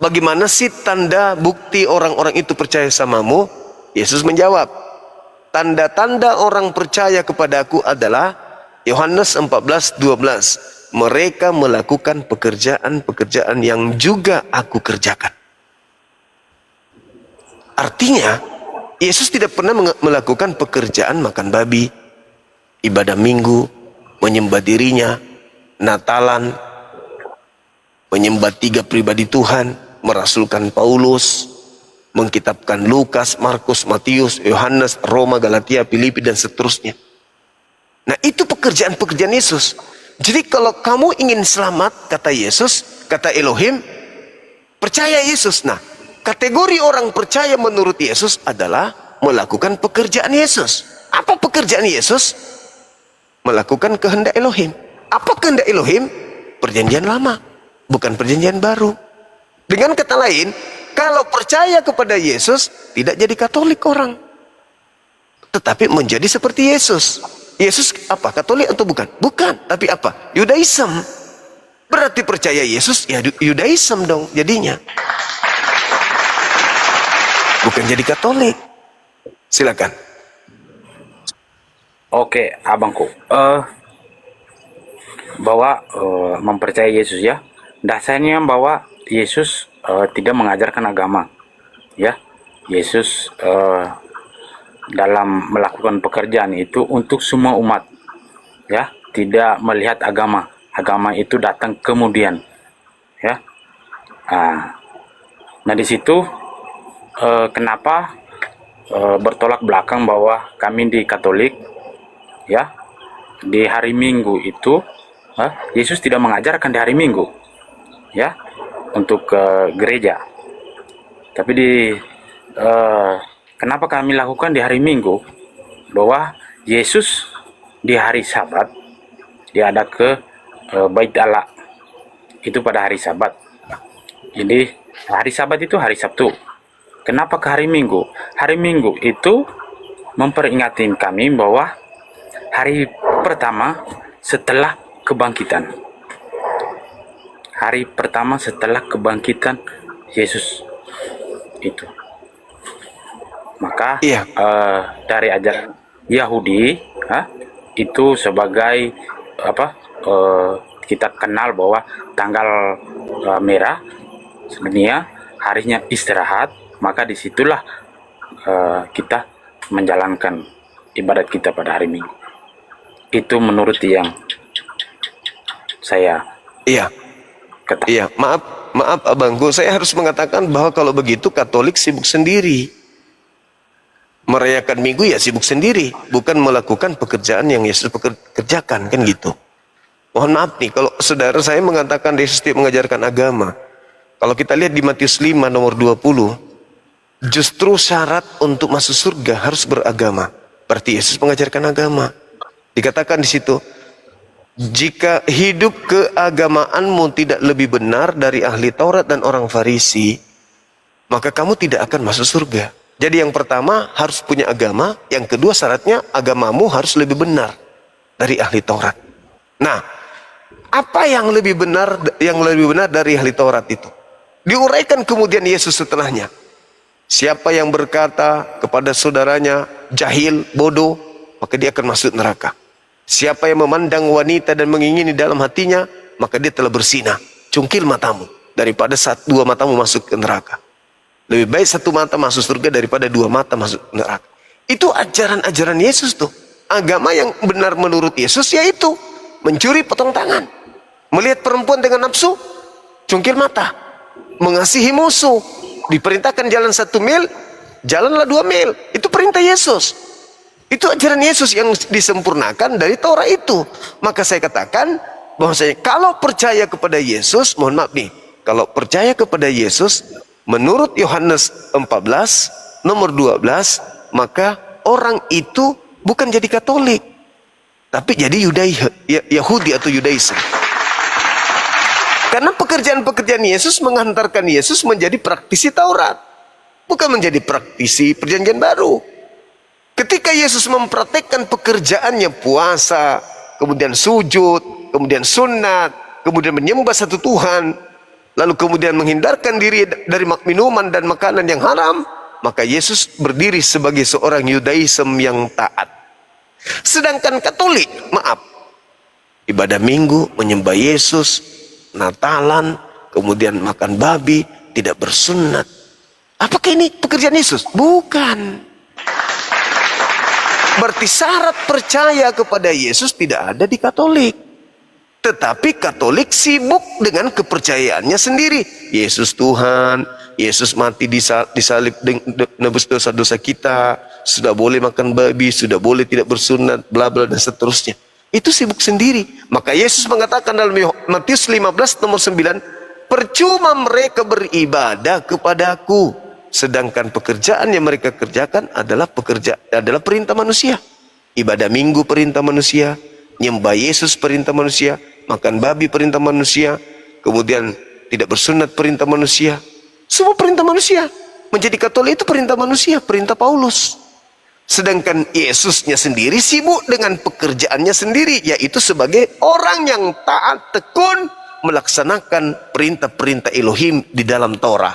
Bagaimana sih tanda bukti orang-orang itu percaya samamu? Yesus menjawab, tanda-tanda orang percaya kepadaku adalah Yohanes 14:12. Mereka melakukan pekerjaan-pekerjaan yang juga aku kerjakan. Artinya, Yesus tidak pernah melakukan pekerjaan makan babi, ibadah minggu, menyembah dirinya, Natalan, menyembah 3 pribadi Tuhan, merasulkan Paulus, mengkitabkan Lukas, Markus, Matius, Yohanes, Roma, Galatia, Filipi, dan seterusnya. Nah, itu pekerjaan-pekerjaan Yesus. Jadi kalau kamu ingin selamat, kata Yesus, kata Elohim, percaya Yesus. Nah, kategori orang percaya menurut Yesus adalah melakukan pekerjaan Yesus. Apa pekerjaan Yesus? Melakukan kehendak Elohim. Apa kehendak Elohim? Perjanjian lama, bukan perjanjian baru. Dengan kata lain, kalau percaya kepada Yesus, tidak jadi Katolik orang, tetapi menjadi seperti Yesus. Yesus apa? Katolik atau bukan? Bukan, tapi apa? Yudaism. Berarti percaya Yesus, ya Yudaism dong jadinya. Bukan jadi Katolik. Silakan. Oke, abangku. Bahwa mempercayai Yesus ya, dasarnya bahwa Yesus tidak mengajarkan agama ya. Yesus dalam melakukan pekerjaan itu untuk semua umat ya, tidak melihat agama. Agama itu datang kemudian ya. Nah di situ kenapa bertolak belakang bahwa kami di Katolik ya, di hari Minggu itu Yesus tidak mengajarkan di hari Minggu ya untuk gereja, tapi kenapa kami lakukan di hari Minggu? Bahwa Yesus di hari Sabat dia ada ke Bait Allah itu pada hari Sabat. Jadi hari Sabat itu hari Sabtu. Kenapa ke hari Minggu? Hari Minggu itu memperingatkan kami bahwa hari pertama setelah kebangkitan. Hari pertama setelah kebangkitan Yesus itu. Maka Iya. dari ajaran Yahudi itu sebagai kita kenal bahwa tanggal merah dunia harinya istirahat, maka disitulah kita menjalankan ibadat kita pada hari Minggu. Itu menurut yang saya Iya. ketahui. Iya, maaf abangku, saya harus mengatakan bahwa kalau begitu Katolik sibuk sendiri. Merayakan Minggu ya sibuk sendiri, bukan melakukan pekerjaan yang Yesus kerjakan, kan gitu. Mohon maaf nih, kalau saudara saya mengatakan Yesus tidak mengajarkan agama. Kalau kita lihat di Matius 5 nomor 20, justru syarat untuk masuk surga harus beragama. Berarti Yesus mengajarkan agama. Dikatakan di situ, jika hidup keagamaanmu tidak lebih benar dari ahli Taurat dan orang Farisi, maka kamu tidak akan masuk surga. Jadi yang pertama harus punya agama, yang kedua syaratnya agamamu harus lebih benar dari ahli Taurat. Nah, apa yang lebih benar dari ahli Taurat itu? Diuraikan kemudian Yesus setelahnya. Siapa yang berkata kepada saudaranya jahil, bodoh, maka dia akan masuk neraka. Siapa yang memandang wanita dan mengingini dalam hatinya, maka dia telah bersinah. Cungkil matamu daripada dua matamu masuk ke neraka. Lebih baik satu mata masuk surga daripada dua mata masuk neraka. Itu ajaran-ajaran Yesus tuh. Agama yang benar menurut Yesus yaitu mencuri potong tangan, melihat perempuan dengan nafsu, cungkil mata, mengasihi musuh, diperintahkan jalan 1 mil, jalanlah 2 mil. Itu perintah Yesus. Itu ajaran Yesus yang disempurnakan dari Taurat itu. Maka saya katakan bahwasanya kalau percaya kepada Yesus, mohon maaf nih, kalau percaya kepada Yesus menurut Yohanes 14 nomor 12, maka orang itu bukan jadi Katolik, tapi jadi Yahudi atau Yudaism. Karena pekerjaan-pekerjaan Yesus menghantarkan Yesus menjadi praktisi Taurat, bukan menjadi praktisi perjanjian baru. Ketika Yesus mempraktekkan pekerjaannya puasa, kemudian sujud, kemudian sunat, kemudian menyembah satu Tuhan, lalu kemudian menghindarkan diri dari minuman dan makanan yang haram, maka Yesus berdiri sebagai seorang Yudaism yang taat. Sedangkan Katolik, maaf, ibadah Minggu, menyembah Yesus, Natalan, kemudian makan babi, tidak bersunat. Apakah ini pekerjaan Yesus? Bukan. Berarti syarat percaya kepada Yesus tidak ada di Katolik. Tetapi Katolik sibuk dengan kepercayaannya sendiri. Yesus Tuhan, Yesus mati disalib nebus dosa-dosa kita, sudah boleh makan babi, sudah boleh tidak bersunat, bla bla dan seterusnya. Itu sibuk sendiri. Maka Yesus mengatakan dalam Matius 15 nomor 9, percuma mereka beribadah kepadaku, sedangkan pekerjaan yang mereka kerjakan adalah perintah manusia. Ibadah Minggu perintah manusia, nyembah Yesus perintah manusia, makan babi perintah manusia, kemudian tidak bersunat perintah manusia. Semua perintah manusia. Menjadi Katolik itu perintah manusia, perintah Paulus. Sedangkan Yesusnya sendiri sibuk dengan pekerjaannya sendiri, yaitu sebagai orang yang taat tekun melaksanakan perintah-perintah Elohim di dalam Torah.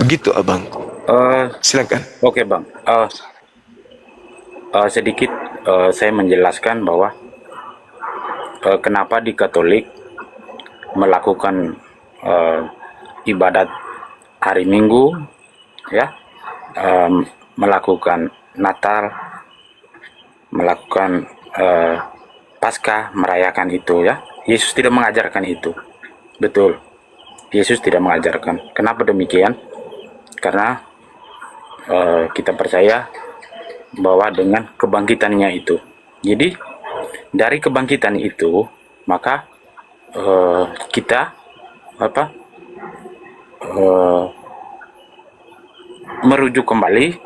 Begitu abangku. Silakan. Oke bang. Sedikit saya menjelaskan bahwa kenapa di Katolik melakukan ibadat hari Minggu, ya, melakukan Natal, melakukan Paskah, merayakan itu, ya. Yesus tidak mengajarkan itu, betul. Yesus tidak mengajarkan. Kenapa demikian? Karena kita percaya bahwa dengan kebangkitannya itu. Jadi dari kebangkitan itu maka kita merujuk kembali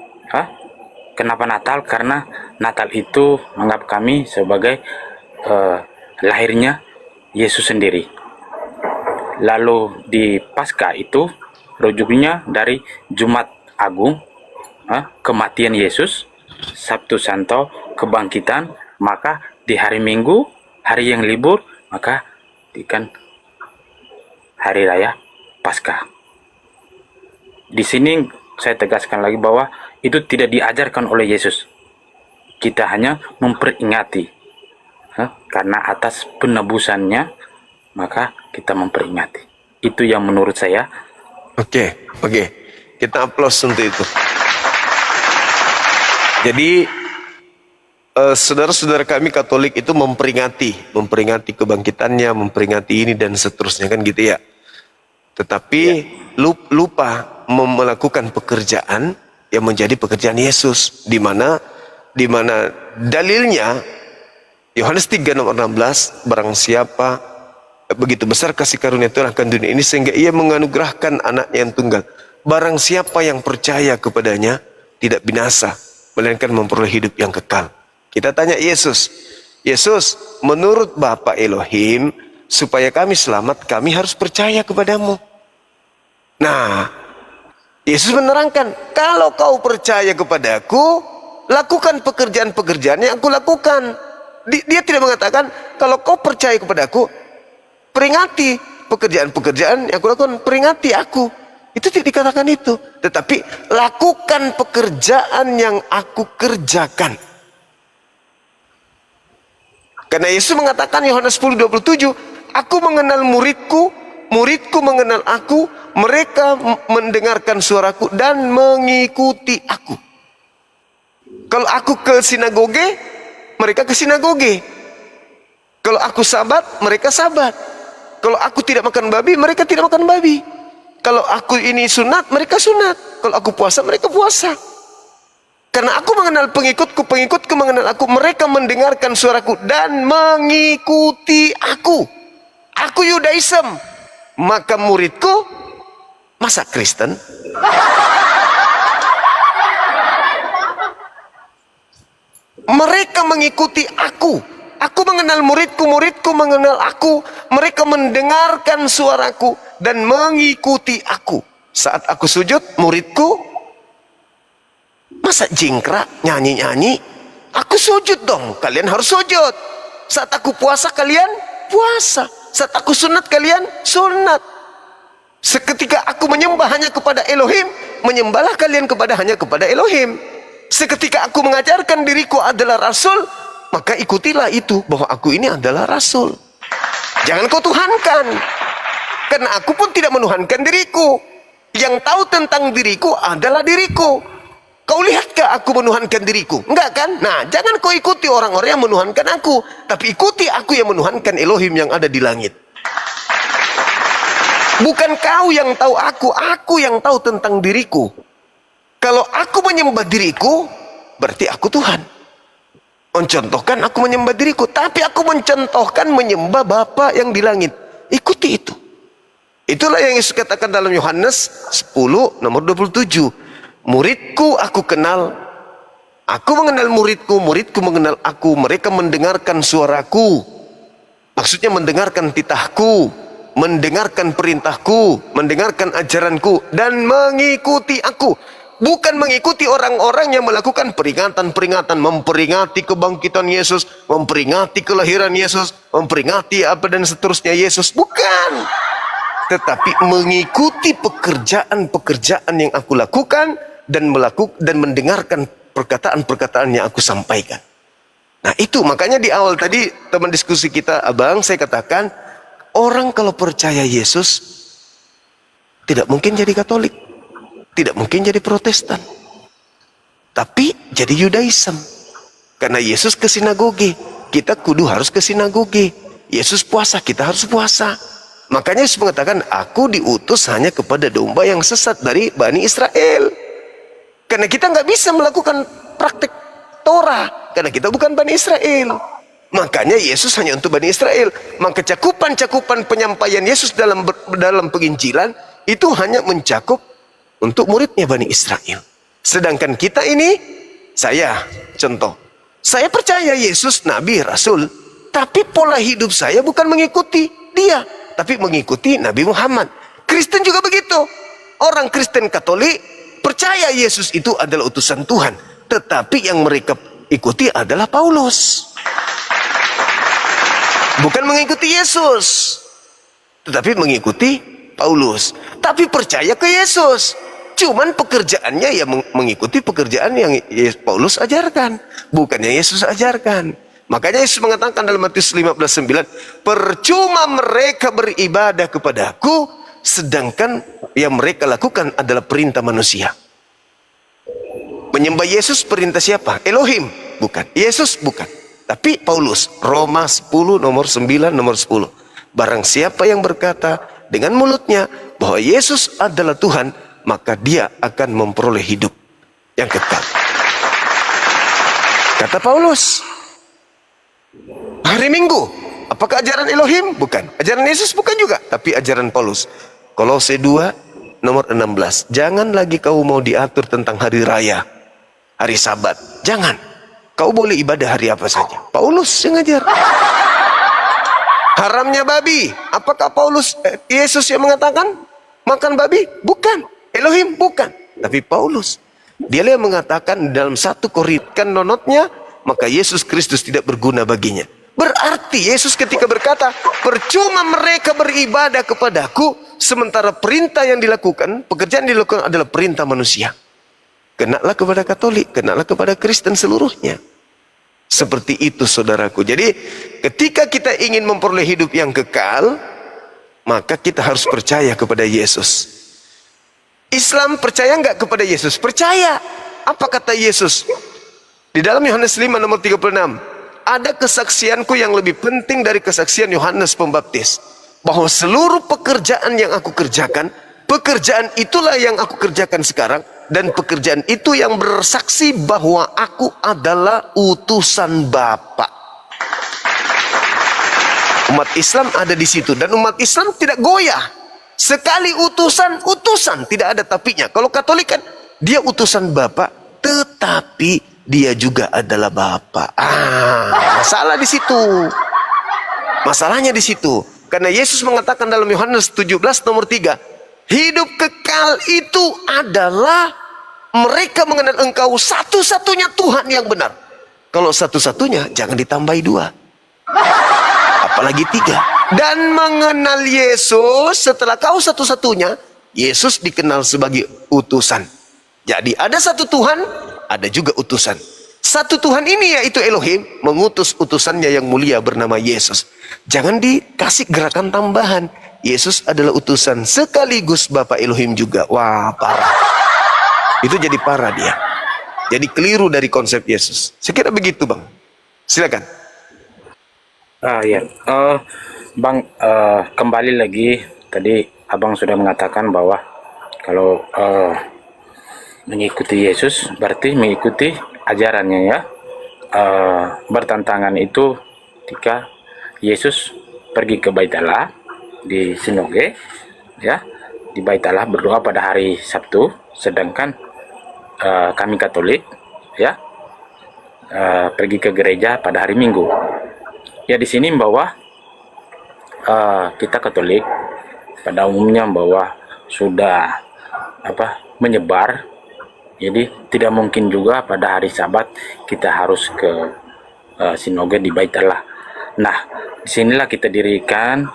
Kenapa Natal? Karena Natal itu menganggap kami sebagai lahirnya Yesus sendiri. Lalu di Paskah itu rujuknya dari Jumat Agung, kematian Yesus, Sabtu Santo, kebangkitan, maka di hari Minggu, hari yang libur, maka ikan hari raya Paskah. Di sini saya tegaskan lagi bahwa itu tidak diajarkan oleh Yesus. Kita hanya memperingati. Karena atas penebusannya, maka kita memperingati. Itu yang menurut saya. Oke. Kita aplaus untuk itu. Jadi, saudara-saudara kami Katolik itu memperingati kebangkitannya, memperingati ini dan seterusnya, kan gitu ya. Tetapi lupa melakukan pekerjaan yang menjadi pekerjaan Yesus, di mana dalilnya Yohanes 3:16, barang siapa begitu besar kasih karunia Tuhan akan dunia ini sehingga ia menganugerahkan anaknya yang tunggal. Barang siapa yang percaya kepadanya tidak binasa, melainkan memperoleh hidup yang kekal. Kita tanya Yesus, menurut Bapa Elohim, supaya kami selamat, kami harus percaya kepadamu. Nah, Yesus menerangkan, kalau kau percaya kepadaku, lakukan pekerjaan-pekerjaan yang aku lakukan. Dia tidak mengatakan, kalau kau percaya kepadaku, peringati pekerjaan-pekerjaan yang aku lakukan, peringati aku. Itu tidak dikatakan itu. Tetapi, lakukan pekerjaan yang aku kerjakan. Karena Yesus mengatakan, Yohanes 10:27, aku mengenal muridku, muridku mengenal aku, mereka mendengarkan suaraku dan mengikuti aku. Kalau aku ke sinagoge, mereka ke sinagoge. Kalau aku sabat, mereka sabat. Kalau aku tidak makan babi, mereka tidak makan babi. Kalau aku ini sunat, mereka sunat. Kalau aku puasa, mereka puasa. Karena aku mengenal pengikutku, pengikutku mengenal aku. Mereka mendengarkan suaraku dan mengikuti aku. Aku Yudaism. Maka muridku, masa Kristen? Mereka mengikuti aku. Aku mengenal muridku, muridku mengenal aku. Mereka mendengarkan suaraku dan mengikuti aku. Saat aku sujud, muridku, masa jingkrak, nyanyi-nyanyi? Aku sujud dong, kalian harus sujud. Saat aku puasa, kalian puasa. Saat aku sunat, kalian sunat. Seketika aku menyembah hanya kepada Elohim, menyembahlah kalian hanya kepada Elohim. Seketika aku mengajarkan diriku adalah rasul, maka ikutilah itu, bahwa aku ini adalah rasul. Jangan kau tuhankan, karena aku pun tidak menuhankan diriku. Yang tahu tentang diriku adalah diriku. Kau lihatkah aku menuhankan diriku? Enggak kan? Nah, jangan kau ikuti orang-orang yang menuhankan aku, tapi ikuti aku yang menuhankan Elohim yang ada di langit. Bukan kau yang tahu aku yang tahu tentang diriku. Kalau aku menyembah diriku, berarti aku Tuhan. Mencontohkan aku menyembah diriku, tapi aku mencontohkan menyembah Bapa yang di langit. Ikuti itu. Itulah yang Yesus katakan dalam Yohanes 10 nomor 27. Muridku aku kenal, aku mengenal muridku, muridku mengenal aku. Mereka mendengarkan suaraku. Maksudnya mendengarkan titahku, mendengarkan perintahku, mendengarkan ajaranku, dan mengikuti aku. Bukan mengikuti orang-orang yang melakukan peringatan-peringatan, memperingati kebangkitan Yesus, memperingati kelahiran Yesus, memperingati apa dan seterusnya Yesus. Bukan. Tetapi mengikuti pekerjaan-pekerjaan yang aku lakukan dan mendengarkan perkataan-perkataan yang aku sampaikan. Nah itu makanya di awal tadi teman diskusi kita, abang, saya katakan orang kalau percaya Yesus tidak mungkin jadi Katolik, tidak mungkin jadi Protestan, tapi jadi Yudaism. Karena Yesus ke sinagoge, kita kudu harus ke sinagoge. Yesus puasa, kita harus puasa. Makanya Yesus mengatakan, aku diutus hanya kepada domba yang sesat dari Bani Israel. Karena kita nggak bisa melakukan praktek Torah, karena kita bukan Bani Israel. Makanya Yesus hanya untuk Bani Israel. Maka cakupan-cakupan penyampaian Yesus dalam penginjilan itu hanya mencakup untuk muridnya Bani Israel. Sedangkan kita ini Saya, contoh. Saya percaya Yesus Nabi, Rasul. Tapi pola hidup saya bukan mengikuti dia. Tapi mengikuti Nabi Muhammad. Kristen juga begitu. Orang Kristen Katolik percaya Yesus itu adalah utusan Tuhan. Tetapi yang mereka ikuti adalah Paulus. Bukan mengikuti Yesus, tetapi mengikuti Paulus. Tapi percaya ke Yesus. Cuman pekerjaannya ya mengikuti pekerjaan yang Paulus ajarkan, bukan yang Yesus ajarkan. Makanya Yesus mengatakan dalam Matius 15:9, percuma mereka beribadah kepadaku, sedangkan yang mereka lakukan adalah perintah manusia. Menyembah Yesus perintah siapa? Elohim, bukan. Yesus, bukan. Tapi Paulus, Roma 10 nomor 9 nomor 10. Barang siapa yang berkata dengan mulutnya bahwa Yesus adalah Tuhan, maka dia akan memperoleh hidup yang kekal. Kata Paulus. Hari Minggu, apakah ajaran Elohim? Bukan. Ajaran Yesus? Bukan juga. Tapi ajaran Paulus. Kolose 2 nomor 16. Jangan lagi kau mau diatur tentang hari raya, hari Sabat. Jangan. Kau boleh ibadah hari apa saja. Paulus yang ngajar. Haramnya babi. Apakah Yesus yang mengatakan makan babi? Bukan. Elohim? Bukan. Tapi Paulus. Dia yang mengatakan dalam 1 Korintus nonotnya, maka Yesus Kristus tidak berguna baginya. Berarti Yesus ketika berkata, percuma mereka beribadah kepadaku, sementara perintah yang dilakukan, pekerjaan yang dilakukan adalah perintah manusia. Kenalah kepada Katolik, kenalah kepada Kristen seluruhnya. Seperti itu saudaraku. Jadi ketika kita ingin memperoleh hidup yang kekal, maka kita harus percaya kepada Yesus. Islam percaya enggak kepada Yesus? Percaya. Apa kata Yesus? Di dalam Yohanes 5 nomor 36. Ada kesaksianku yang lebih penting dari kesaksian Yohanes Pembaptis. Bahwa seluruh pekerjaan yang aku kerjakan, pekerjaan itulah yang aku kerjakan sekarang. Dan pekerjaan itu yang bersaksi bahwa aku adalah utusan Bapa. Umat Islam ada di situ. Dan umat Islam tidak goyah. Sekali utusan, utusan. Tidak ada tapinya. Kalau Katolik kan, dia utusan Bapa, tetapi dia juga adalah Bapa. Masalah di situ. Masalahnya di situ. Karena Yesus mengatakan dalam Yohanes 17 nomor 3. Hidup kekal itu adalah mereka mengenal engkau satu-satunya Tuhan yang benar. Kalau satu-satunya, jangan ditambahi 2. Apalagi 3. Dan mengenal Yesus, setelah kau satu-satunya, Yesus dikenal sebagai utusan. Jadi ada satu Tuhan, ada juga utusan. Satu Tuhan ini yaitu Elohim, mengutus utusannya yang mulia bernama Yesus. Jangan dikasih gerakan tambahan. Yesus adalah utusan sekaligus Bapa Elohim juga. Wah, parah. Itu jadi parah dia. Jadi keliru dari konsep Yesus. Saya kira begitu, Bang. Silakan. Ya, Bang, kembali lagi. Tadi Abang sudah mengatakan bahwa kalau mengikuti Yesus berarti mengikuti ajarannya ya. Bertentangan itu ketika Yesus pergi ke Bait Allah di sinagoge ya, di Bait Allah berdoa pada hari Sabtu, sedangkan kami Katolik ya pergi ke gereja pada hari Minggu. Ya, di sini bahwa kita Katolik pada umumnya bahwa sudah menyebar, jadi tidak mungkin juga pada hari Sabat kita harus ke sinagoge di Bait Allah. Nah, disinilah kita dirikan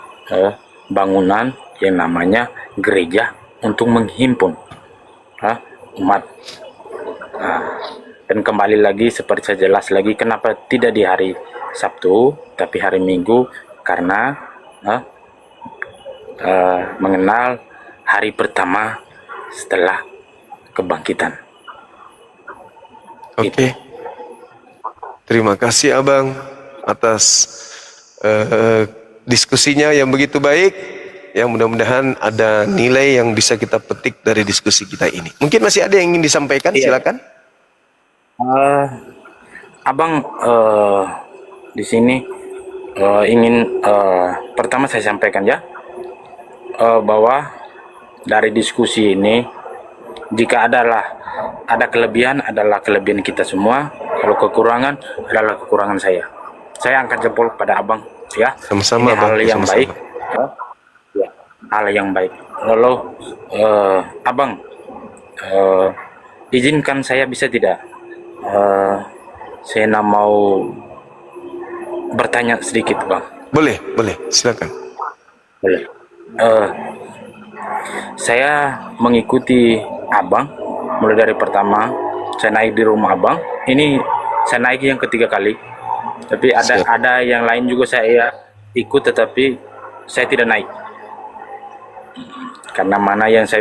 bangunan yang namanya gereja untuk menghimpun umat. Dan kembali lagi seperti saya jelas lagi, kenapa tidak di hari Sabtu tapi hari Minggu, karena mengenal hari pertama setelah kebangkitan. Oke. Terima kasih Abang atas diskusinya yang begitu baik. Yang mudah-mudahan ada nilai yang bisa kita petik dari diskusi kita ini. Mungkin masih ada yang ingin disampaikan, silakan. Abang di sini ingin pertama saya sampaikan ya, bahwa dari diskusi ini jika ada kelebihan adalah kelebihan kita semua, kalau kekurangan adalah kekurangan saya. Saya angkat jempol pada abang, ya. Sama-sama, Ini hal Bang. yang Sama-sama. baik, ya, hal yang baik. Lalu abang, izinkan saya bisa tidak? Saya mau bertanya sedikit, bang. Boleh, boleh, silakan. Boleh. Saya mengikuti abang mulai dari pertama saya naik di rumah abang. Ini saya naik yang ketiga kali. Tapi Siap. ada yang lain juga saya ikut, tetapi saya tidak naik. Karena mana yang saya